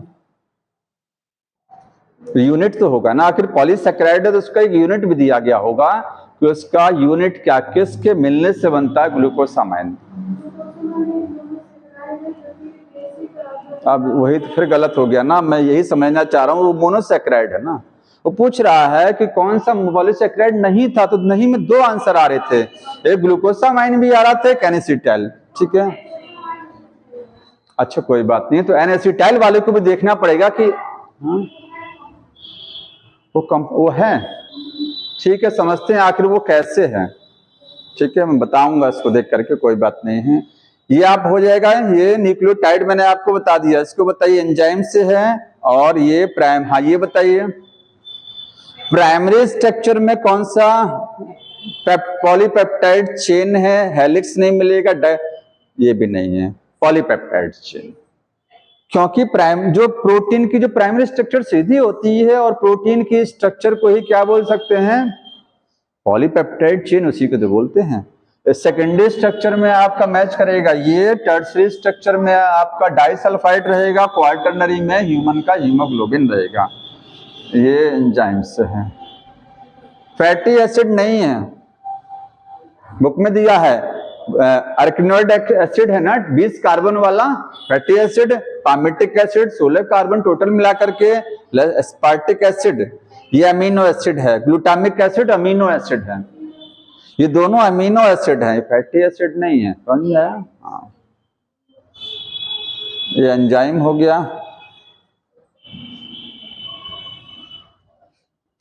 यूनिट तो होगा ना, आखिर पॉलीसेकेराइड है तो उसका एक यूनिट भी दिया गया होगा कि उसका यूनिट क्या, किसके मिलने से बनता है ग्लूकोसामाइन। अब वही तो फिर गलत हो गया ना, मैं यही समझना चाह रहा हूँ, वो मोनोसेकेराइड है ना। वो पूछ रहा है कि कौन सा पॉलीसेकेराइड नहीं था, तो नहीं में दो आंसर आ रहे थे, एक ग्लूकोसामाइन भी आ रहा था, एक एन-एसिटाइल। ठीक है, अच्छा कोई बात नहीं, तो एन-एसिटाइल वाले को भी देखना पड़ेगा कि वो है। ठीक है, समझते हैं आखिर वो कैसे है। ठीक है, मैं बताऊंगा इसको देख करके, कोई बात नहीं है। ये आप हो जाएगा, ये न्यूक्लियोटाइड मैंने आपको बता दिया, इसको बताइए एंजाइम से है। और ये प्राइम, हाँ ये बताइए प्राइमरी स्ट्रक्चर में कौन सा पॉलीपेप्टाइड चेन है? हेलिक्स नहीं मिलेगा, ये भी नहीं है पॉलीपेप्टाइड चेन, क्योंकि जो प्रोटीन की जो प्राइमरी स्ट्रक्चर सीधी होती है, और प्रोटीन की स्ट्रक्चर को ही क्या बोल सकते हैं? पॉलीपेप्टाइड चेन, उसी को तो बोलते हैं। सेकेंडरी स्ट्रक्चर में आपका मैच करेगा ये, टर्सरी स्ट्रक्चर में आपका डाइसल्फाइड रहेगा, क्वार्टरनरी में ह्यूमन का हीमोग्लोबिन रहेगा। ये एंजाइम्स है। फैटी एसिड नहीं है, बुक में दिया है अर्किनोइड एसिड है ना, 20 कार्बन वाला fatty acid, palmitic acid 16 carbon total मिलाकर के, एस्पार्टिक एसिड ये अमीनो एसिड है, ग्लूटामिक एसिड अमीनो एसिड है, ये दोनों अमीनो एसिड है, फैटी एसिड नहीं है। समझ में आया? हाँ, ये एंजाइम हो गया।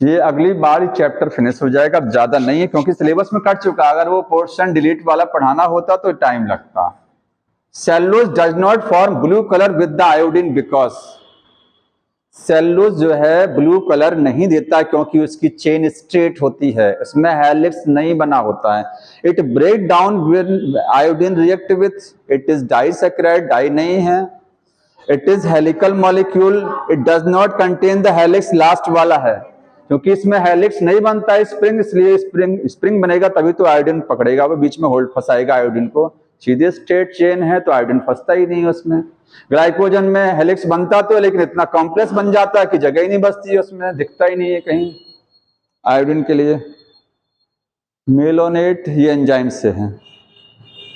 ये अगली बार चैप्टर फिनिश हो जाएगा, अब ज्यादा नहीं है क्योंकि सिलेबस में कट चुका, अगर वो पोर्शन डिलीट वाला पढ़ाना होता तो टाइम लगता। Cellulose does not form blue colour with the iodine because, cellulose जो है ब्लू कलर नहीं देता क्योंकि उसकी चेन स्ट्रेट होती है, उसमें हेलिक्स नहीं बना होता है। It break down when iodine react with, it is disaccharide, di नहीं है। It is helical molecule, it does not contain the helix, last वाला है, क्योंकि इसमें हेलिक्स नहीं बनता है स्प्रिंग, इसलिए स्प्रिंग बनेगा तभी तो आयोडीन पकड़ेगा, वो बीच में होल्ड फंसाएगा आयोडीन को। सीधे स्ट्रेट चेन है तो आयोडीन फंसता ही नहीं उसमें। ग्लाइकोजन में हेलिक्स बनता तो है, लेकिन इतना कॉम्प्लेक्स बन जाता है कि जगह ही नहीं बचती है उसमें, दिखता ही नहीं है कहीं आयोडीन के लिए। मेलोनेट ये एंजाइम से है,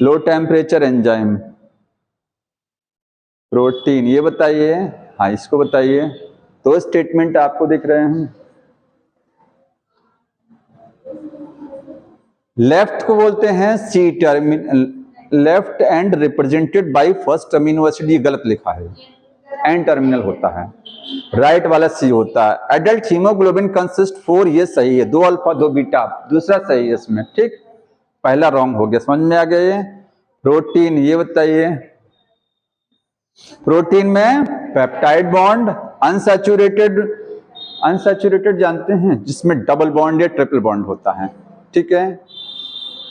लो टेम्परेचर एंजाइम। प्रोटीन ये बताइए, हाँ इसको बताइए, दो स्टेटमेंट आपको दिख रहे हैं। लेफ्ट को बोलते हैं C terminal, left end represented by first amino acid, ये गलत लिखा है, एन टर्मिनल होता है, राइट वाला सी होता है। एडल्ट हीमोग्लोबिन कंसिस्ट 4, ये सही है, 2 अल्फा 2 बीटा, दूसरा सही है इसमें। ठीक, पहला रॉन्ग हो गया, समझ में आ गया ये। प्रोटीन ये बताइए, प्रोटीन में पेप्टाइड बॉन्ड, अनसैचुरेटेड, अनसैचुरेटेड जानते हैं जिसमें डबल बॉन्ड या ट्रिपल बॉन्ड होता है। ठीक है,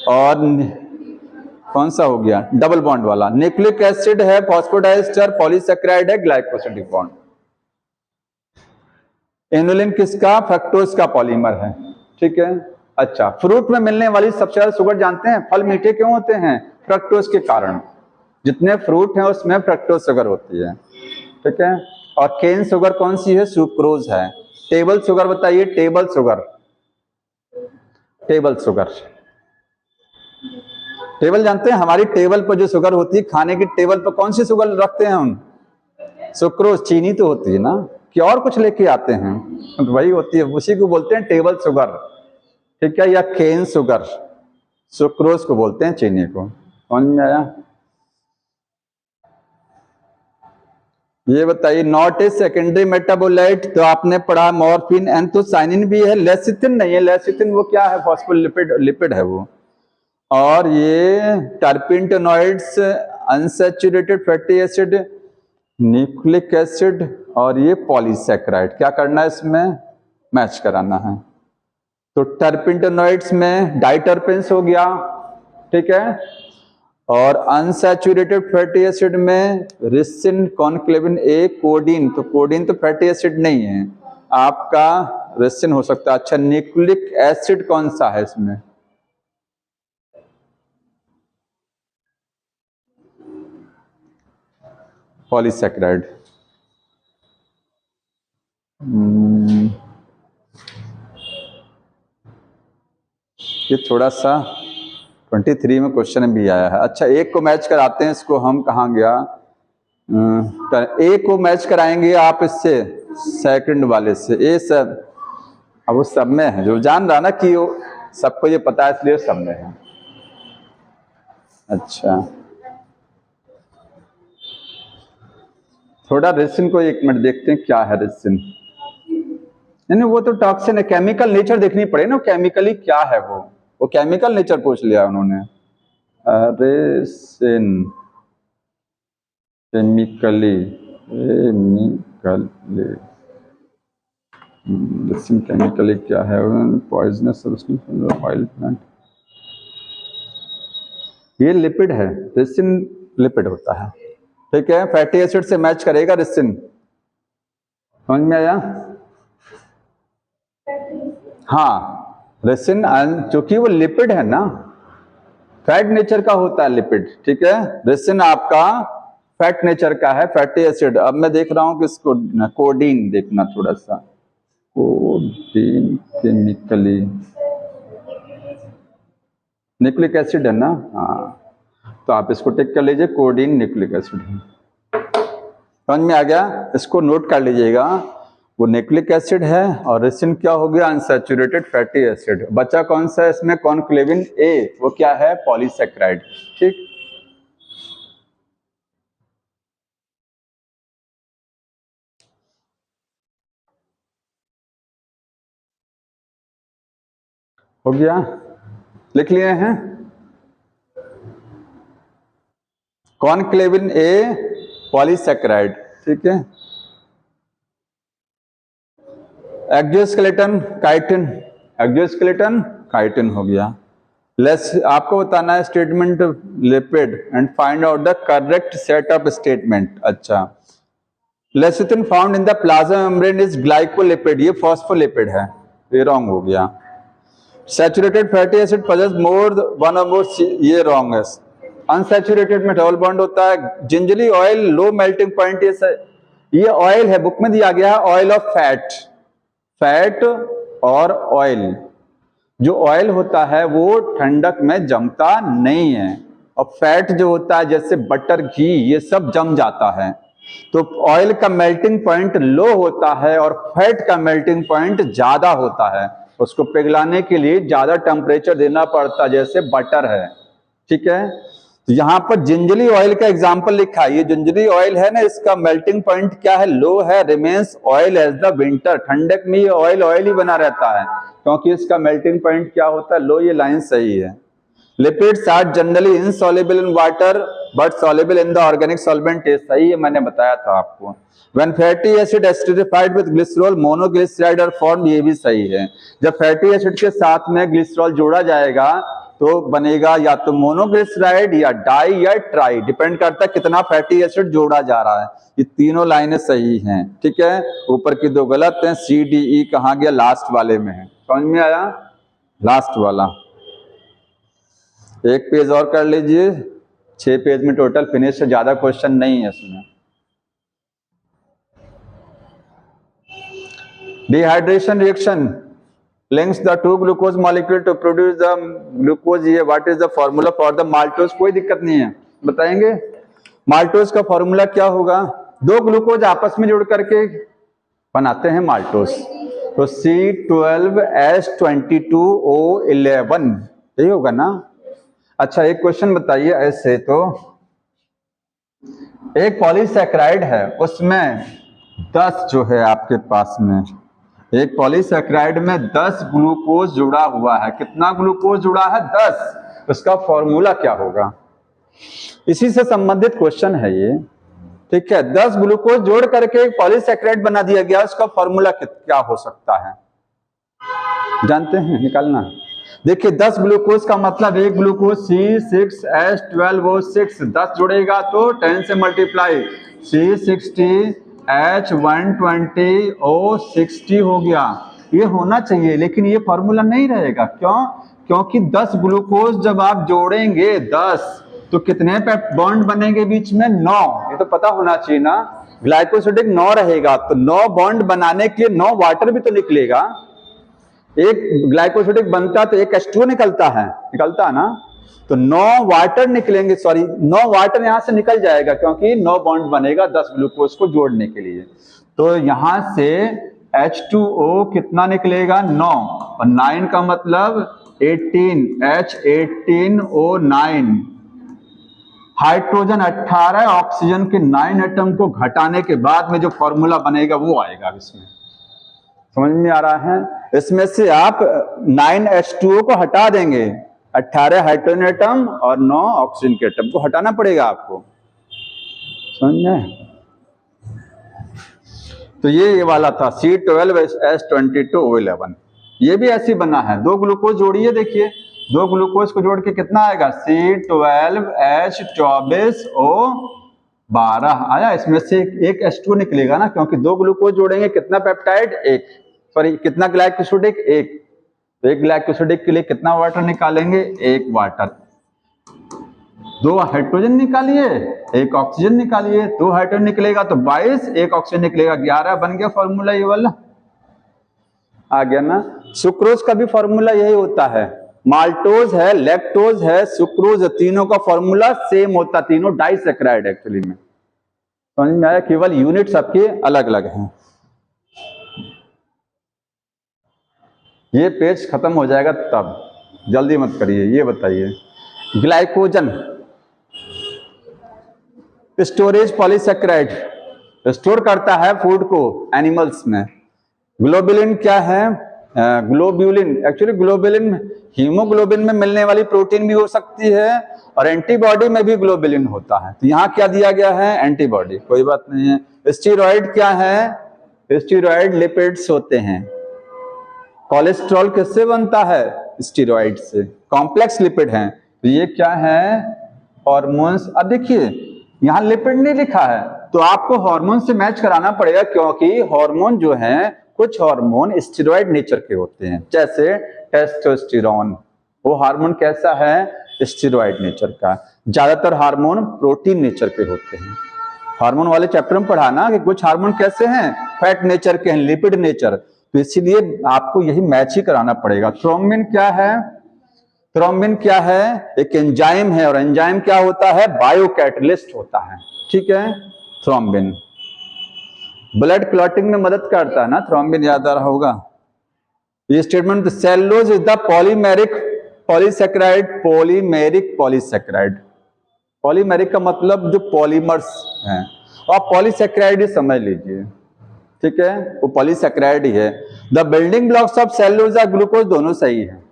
और कौन सा हो गया? डबल बॉन्ड वाला। न्यूक्लिक एसिड है, फॉस्फोडाइस्टर, पॉलीसेकेराइड है, ग्लाइकोसिडिक बॉन्ड। इनुलिन किसका? फ्रक्टोज का पॉलीमर है। ठीक है, अच्छा फ्रूट में मिलने वाली सबसे ज्यादा शुगर जानते हैं? फल मीठे क्यों होते हैं? फ्रक्टोज के कारण, जितने फ्रूट हैं उसमें फ्रक्टोज शुगर होती है। ठीक है, और केन शुगर कौन सी है? सुक्रोज है। टेबल शुगर बताइए, table sugar, table sugar, table जानते हैं? हमारी टेबल पर जो शुगर होती है, खाने की टेबल पर कौन सी शुगर रखते हैं हम? सुक्रोज, चीनी तो होती है ना, कि और कुछ लेके आते हैं? तो वही होती है, उसी को बोलते हैं टेबल शुगर। ठीक है, या केन शुगर, सुक्रोज को बोलते हैं चीनी को। समझ में आया? ये बताइए, नॉट ए सेकेंडरी मेटाबोलाइट, तो आपने पढ़ा मॉर्फिन, एंथोसाइनिन भी है, लेसिथिन नहीं है। लेसिथिन वो क्या है? फॉस्फोलिपिड, लिपिड है वो। और ये terpenoids, unsaturated fatty acid, nucleic acid, और ये पॉलीसैकेराइड। क्या करना है इसमें? मैच कराना है। तो टर्पेंटोनॉइड्स में डाइटर्पेंस हो गया, ठीक है, और अनसैचुरेटेड फैटी एसिड में रिसिन, कॉन्क्लेविन ए, कोडीन। तो कोडीन तो फैटी एसिड नहीं है आपका, रिसिन हो सकता है। अच्छा, न्यूक्लिक एसिड कौन सा है इसमें? पॉलीसैकेराइड। ये थोड़ा सा 23 में क्वेश्चन भी आया है। अच्छा, एक को मैच कराते हैं इसको हम, कहाँ गया, ए को मैच कराएंगे आप इससे, सेकंड वाले से। ए सब अब वो सब में है, जो जान रहा ना कि वो सबको ये पता है इसलिए सब में है। अच्छा, थोड़ा रेसिन को एक मिनट देखते हैं क्या है रेसिन। नहीं वो तो टॉक्सिन है, केमिकल नेचर देखनी पड़े ना, केमिकली क्या है वो केमिकल नेचर पूछ लिया उन्होंने। रेसिन केमिकली रेसिन केमिकली क्या है, पॉइजनस सब्सटेंस ऑयल प्लांट। ये लिपिड है, रेसिन लिपिड होता है, ठीक है। फैटी एसिड से मैच करेगा रेसिन, समझ में आया? हाँ, रेसिन क्योंकि वो लिपिड है ना, फैट नेचर का होता है लिपिड, ठीक है। रेसिन आपका फैट नेचर का है, फैटी एसिड। अब मैं देख रहा हूं कि इसको कोडीन देखना थोड़ा सा, कोडीन केमिकली न्यूक्लिक एसिड है ना, हाँ, तो आप इसको टिक कर लीजिए, कोडीन न्यूक्लिक एसिड है। समझ में आ गया? इसको नोट कर लीजिएगा, वो न्यूक्लिक एसिड है और रेसिन क्या हो गया, अनसैचुरेटेड फैटी एसिड। बचा कौन सा है इसमें, कॉनक्लेविन ए, वो क्या है, पॉलीसैकेराइड, ठीक। हो गया, लिख लिए हैं, कॉनक्लेविन ए पॉलीसैकेराइड, ठीक है। एक्सोस्केलेटन काइटिन, एक्सोस्केलेटन काइटिन हो गया। लेस आपको बताना है statement lipid and find out the correct set of statement. अच्छा, lecithin found in the plasma membrane is glycolipid, ये फॉस्फोलिपिड है, ये रॉन्ग हो गया। Saturated fatty acid possess more one और मोर, ये रॉन्ग है। अनसैचुरेटेड में डबल बॉन्ड होता है। Gingery oil low melting point, ये ऑयल है, बुक में दिया गया है ऑयल ऑफ फैट, फैट और ऑयल। जो ऑयल होता है वो ठंडक में जमता नहीं है, और फैट जो होता है जैसे बटर, घी, ये सब जम जाता है। तो ऑयल का मेल्टिंग पॉइंट लो होता है और फैट का मेल्टिंग पॉइंट ज्यादा होता है। उसको पिघलाने के लिए ज्यादा टेम्परेचर देना पड़ता है, जैसे बटर है, ठीक है। तो यहाँ पर जिंजरी ऑयल का एग्जांपल लिखा है, ये जिंजरी ऑयल है ना, इसका मेल्टिंग पॉइंट क्या है, लो है, remains oil as the winter. ठंडक में ये ऑयल ऑयल ही बना रहता है क्योंकि इसका मेल्टिंग पॉइंट क्या होता है, लो। ये लाइन सही है। Lipids are generally insoluble in water but soluble in the organic solvent, सही है, मैंने बताया था आपको। When fatty acid acidified with glycerol monoglyceride are formed, ये भी सही है। जब फैटी एसिड के साथ में ग्लिसरॉल जोड़ा जाएगा तो बनेगा या तो मोनोग्लिसराइड या डाई या ट्राई, डिपेंड करता है कितना फैटी एसिड जोड़ा जा रहा है। ये तीनों लाइनें सही हैं, ठीक है। ऊपर की दो गलत हैं, सी डी ई कहाँ गया, लास्ट वाले में है। समझ में आया? लास्ट वाला एक पेज और कर लीजिए, 6 पेज में टोटल फिनिश है, ज्यादा क्वेश्चन नहीं है इसमें। Dehydration reaction links the two glucose molecule to produce the glucose, ये what is the formula for the maltose, कोई दिक्कत नहीं है, बताएंगे। माल्टोज का फॉर्मूला क्या होगा, दो ग्लूकोज आपस में जुड़ करके बनाते हैं माल्टोज, तो C12H22O11, यही होगा ना। अच्छा, एक क्वेश्चन बताइए ऐसे, तो एक पॉलीसैकेराइड है, उसमें 10 जो है आपके पास में, एक पॉलीसैकेराइड में 10 ग्लूकोज जुड़ा हुआ है। कितना ग्लूकोज जुड़ा है, 10। उसका फॉर्मूला क्या होगा, इसी से संबंधित क्वेश्चन है ये, ठीक है। 10 ग्लूकोज जोड़ करके एक पॉलीसैकेराइड बना दिया गया, उसका फॉर्मूला क्या हो सकता है, जानते हैं, निकालना। देखिए 10 ग्लूकोज का मतलब एक ग्लूकोज C6H12O6, 10 जुड़ेगा तो 10 से मल्टीप्लाई, C60H120O60 हो गया। ये होना चाहिए, लेकिन ये फॉर्मूला नहीं रहेगा। क्यों? क्योंकि 10 ग्लूकोज जब आप जोड़ेंगे 10, तो कितने बॉन्ड बनेंगे बीच में? 9। ये तो पता होना चाहिए ना, ग्लाइकोसिडिक 9 रहेगा, तो 9 बॉन्ड बनाने के लिए 9 वाटर भी तो निकलेगा। एक ग्लाइकोसिडिक बनता तो एक H2O निकलता है ना, तो 9 वाटर निकलेंगे, सॉरी 9 वाटर यहां से निकल जाएगा, क्योंकि 9 बॉन्ड बनेगा 10 ग्लूकोज को जोड़ने के लिए। तो यहां से H2O कितना निकलेगा? 9, और 9 का मतलब 18, H18O9। हाइड्रोजन 18, ऑक्सीजन के 9 एटम को घटाने के बाद में जो फॉर्मूला बनेगा वो आएगा इसमें। समझ में आ रहा है? इसमें से आप 9 H2O को हटा देंगे, 18 हाइड्रोजन एटम और 9 ऑक्सीजन के एटम को हटाना पड़ेगा आपको। समझ में? तो ये वाला था C12H22O11। ये भी ऐसे बना है, 2 ग्लूकोज जोड़िए, देखिए 2 ग्लूकोज को जोड़ के कितना आएगा? C12H24O12 आया। इसमें से एक H2O निकलेगा ना, क्योंकि 2 ग्लूकोज जोड़ेंगे, कितना पेप्टाइड? एक, सॉरी कितना ग्लाइकोसिडिक? एक। तो एक ग्लाइकोसिडिक के लिए कितना वाटर निकालेंगे? 1 वाटर। 2 हाइड्रोजन निकालिए, 1 ऑक्सीजन निकालिए, 2 हाइड्रोजन निकलेगा तो 22, 1 ऑक्सीजन निकलेगा 11, बन गया फॉर्मूला ये वाला। आ गया ना? सुक्रोज का भी फॉर्मूला यही होता है, माल्टोज है, लैक्टोज है, सुक्रोज, तीनों का फॉर्मूला सेम होता, तीनों डाइसैकेराइड एक्चुअली में। समझ में आया? केवल यूनिट सबके अलग अलग हैं। ये पेज खत्म हो जाएगा तब, जल्दी मत करिए। ये बताइए, ग्लाइकोजन स्टोरेज पॉलीसैकेराइड, स्टोर करता है फूड को एनिमल्स में। ग्लोबुलिन क्या है? ग्लोब्यूलिन, एक्चुअली ग्लोबुलिन हीमोग्लोबिन में मिलने वाली प्रोटीन भी हो सकती है, और एंटीबॉडी में भी ग्लोबुलिन होता है। तो यहाँ क्या दिया गया है? एंटीबॉडी, कोई बात नहीं है। स्टीरॉइड क्या है? स्टीरॉइड लिपिड्स होते हैं। कोलेस्ट्रॉल किससे बनता है? स्टीरॉइड से, कॉम्प्लेक्स लिपिड हैं। तो ये क्या है? हॉर्मोन्स। अब देखिए यहाँ लिपिड नहीं लिखा है, तो आपको हार्मोन से मैच कराना पड़ेगा, क्योंकि हार्मोन जो हैं, कुछ हार्मोन स्टेरॉइड नेचर के होते हैं, जैसे टेस्टोस्टेरोन। वो हार्मोन कैसा है? स्टेरॉइड नेचर का। ज्यादातर हार्मोन प्रोटीन नेचर के होते हैं। हार्मोन वाले चैप्टर में पढ़ा ना कि कुछ हार्मोन कैसे हैं? फैट नेचर के हैं, लिपिड नेचर। तो इसीलिए आपको यही मैच ही कराना पड़ेगा। थ्रोम्बिन क्या है? थ्रोम्बिन क्या है? एक एंजाइम है, और एंजाइम क्या होता है? बायोकैटलिस्ट होता है। ठीक है, थ्रोम्बिन ब्लड क्लॉटिंग में मदद करता है ना, थ्रोम्बिन, याद आ रहा होगा। ये statement, cellulose is the polymeric polysaccharide, polymeric polysaccharide. Polymeric का मतलब जो पॉलीमर्स हैं, और पॉलीसैकेराइड ही समझ लीजिए। ठीक है, वो पॉलीसैकेराइड ही है। The building blocks of cellulose और ग्लूकोज दोनों सही है।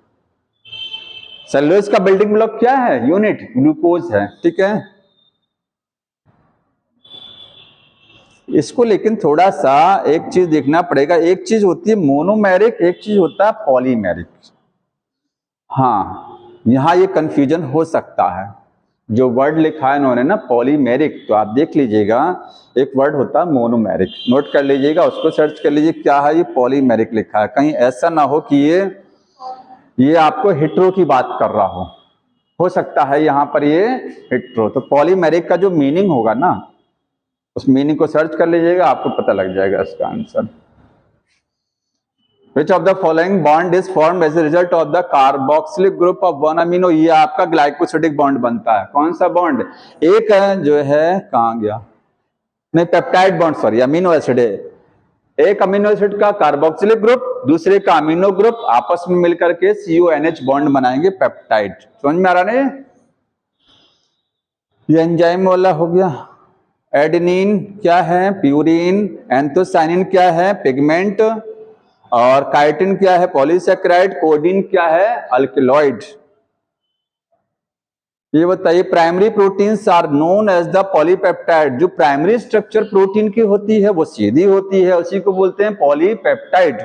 सेलुलोज का बिल्डिंग ब्लॉक क्या है? यूनिट ग्लूकोज है। ठीक है, इसको लेकिन थोड़ा सा एक चीज देखना पड़ेगा। एक चीज होती है मोनोमेरिक, एक चीज होता है पॉलीमेरिक। हाँ, यहां ये कंफ्यूजन हो सकता है। जो वर्ड लिखा है इन्होंने ना पॉलीमेरिक, तो आप देख लीजिएगा, एक वर्ड होता है मोनोमेरिक, नोट कर लीजिएगा, उसको सर्च कर लीजिए क्या है। ये पॉलीमेरिक लिखा है, कहीं ऐसा ना हो कि ये आपको हेट्रो की बात कर रहा हो सकता है यहाँ पर ये हेट्रो। तो पॉलीमेरिक का जो मीनिंग होगा ना, उस मीनिंग को सर्च कर लीजिएगा, आपको पता लग जाएगा इसका answer. Which of the following bond is formed as a result of the carboxylic group of one amino? ये आपका ग्लाइकोसिडिक बॉन्ड बनता है। कौन सा बॉन्ड? एक है जो है, कहाँ गया, नहीं peptide bond, sorry amino acid है। एक अमीनो एसिड का कार्बोक्सिलिक ग्रुप, दूसरे का अमीनो ग्रुप, आपस में मिलकर के CONH बॉन्ड बनाएंगे, पेप्टाइड। समझ में आ रहा नहीं? ये एंजाइम वाला हो गया। एडेनिन क्या है? प्यूरिन। एंथोसाइनिन क्या है? पिगमेंट। और काइटिन क्या है? पॉलीसैकेराइड। कोडिन क्या है? अल्कलॉइड। ये बताइए, primary proteins are known as the polypeptide. जो प्राइमरी स्ट्रक्चर प्रोटीन की होती है वो सीधी होती है, उसी को बोलते हैं polypeptide,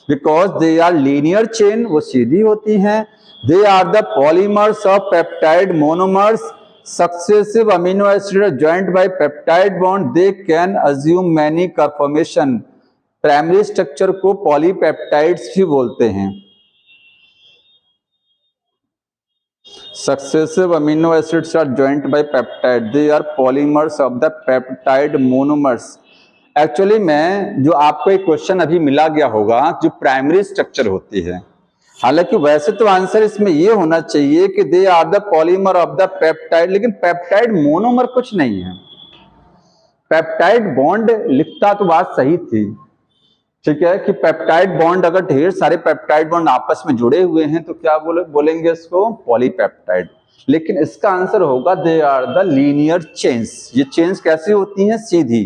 because they are linear chain, वो सीधी होती हैं। They are the polymers of peptide monomers, successive amino acid joint by peptide bond, they can assume many conformation. Primary structure को पॉलीपेप्टाइड्स भी बोलते हैं। Successive amino acids are joined by peptide. They are polymers of the peptide monomers. Actually में जो आपको एक question अभी मिला गया होगा जो प्राइमरी स्ट्रक्चर होती है, हालांकि वैसे तो आंसर इसमें ये होना चाहिए कि they are the polymer of the peptide, लेकिन पेप्टाइड मोनोमर कुछ नहीं है। पेप्टाइड बॉन्ड लिखता तो बात सही थी, ठीक है, कि पेप्टाइड बॉन्ड अगर ढेर सारे पेप्टाइड बॉन्ड आपस में जुड़े हुए हैं तो क्या बोलेंगे इसको, पॉलीपेप्टाइड। लेकिन इसका आंसर होगा they are the linear chains. ये चेन्स कैसी होती हैं, सीधी।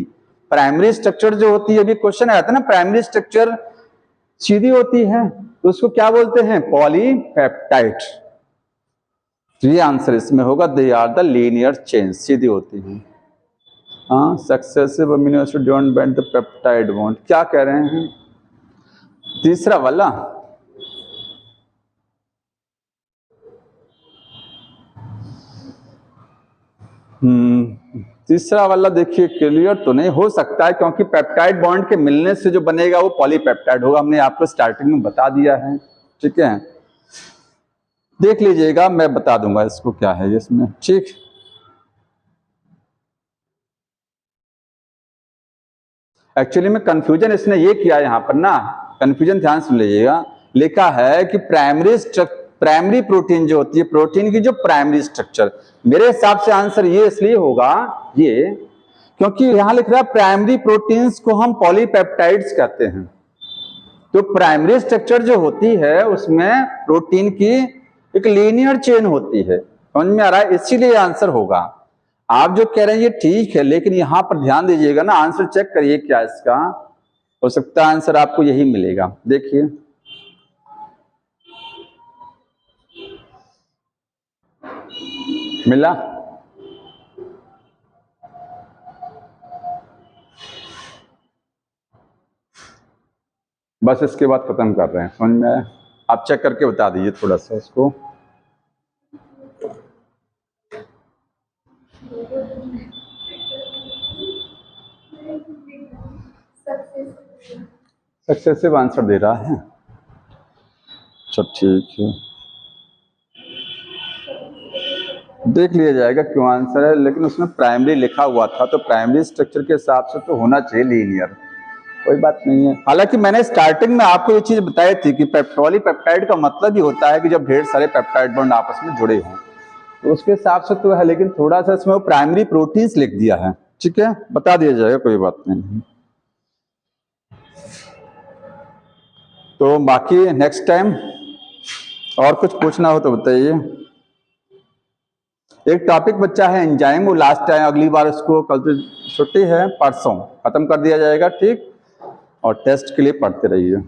प्राइमरी स्ट्रक्चर जो होती है, अभी क्वेश्चन आया था ना, प्राइमरी स्ट्रक्चर सीधी होती है तो उसको क्या बोलते हैं, पॉलीपेप्टाइड। तो ये आंसर इसमें होगा they are the linear chains, सीधी होती है। हाँ, successive amino acid joined by the peptide bond, क्या कह रहे हैं, तीसरा वाला। तीसरा वाला देखिए क्लियर तो नहीं हो सकता है, क्योंकि पेप्टाइड बॉन्ड के मिलने से जो बनेगा वो पॉलीपेप्टाइड होगा, हमने आपको स्टार्टिंग में बता दिया है, ठीक है। देख लीजिएगा, मैं बता दूंगा इसको क्या है इसमें, ठीक। एक्चुअली में कंफ्यूजन इसने ये किया यहाँ पर ना, कंफ्यूजन ध्यान से लीजिएगा, लिखा है कि प्राइमरी प्रोटीन जो होती है, प्रोटीन की जो प्राइमरी स्ट्रक्चर, मेरे हिसाब से आंसर ये इसलिए होगा ये, क्योंकि यहां लिख रहा है प्राइमरी प्रोटीन्स को हम पॉलीपेप्टाइड्स कहते हैं। तो प्राइमरी स्ट्रक्चर जो होती है उसमें प्रोटीन की एक लीनियर चेन होती है, समझ में आ रहा है, इसीलिए आंसर होगा। आप जो कह रहे हैं ये ठीक है, लेकिन यहां पर ध्यान दीजिएगा ना, आंसर चेक करिए क्या इसका हो सकता है, आंसर आपको यही मिलेगा। देखिए मिला, बस इसके बाद खत्म कर रहे हैं, समझ में आया, आप चेक करके बता दीजिए थोड़ा सा इसको। सक्सेसिव आंसर दे रहा है, अच्छा ठीक है, देख लिया जाएगा क्यों आंसर है, लेकिन उसमें प्राइमरी लिखा हुआ था तो प्राइमरी स्ट्रक्चर के हिसाब से तो होना चाहिए लीनियर, कोई बात नहीं है। हालांकि मैंने स्टार्टिंग में आपको ये चीज बताई थी कि पॉलीपेप्टाइड का मतलब ही होता है कि जब ढेर सारे पेप्टाइड बॉन्ड आपस में जुड़े हों, तो उसके हिसाब से तो है, लेकिन थोड़ा सा इसमें वो प्राइमरी प्रोटीन्स लिख दिया है, ठीक है, बता दिया जाएगा, कोई बात नहीं। तो बाकी नेक्स्ट टाइम और कुछ पूछना हो तो बताइए। एक टॉपिक बच्चा है एंजाइम, वो लास्ट टाइम, अगली बार उसको, कल तो छुट्टी है, परसों खत्म कर दिया जाएगा, ठीक, और टेस्ट के लिए पढ़ते रहिए।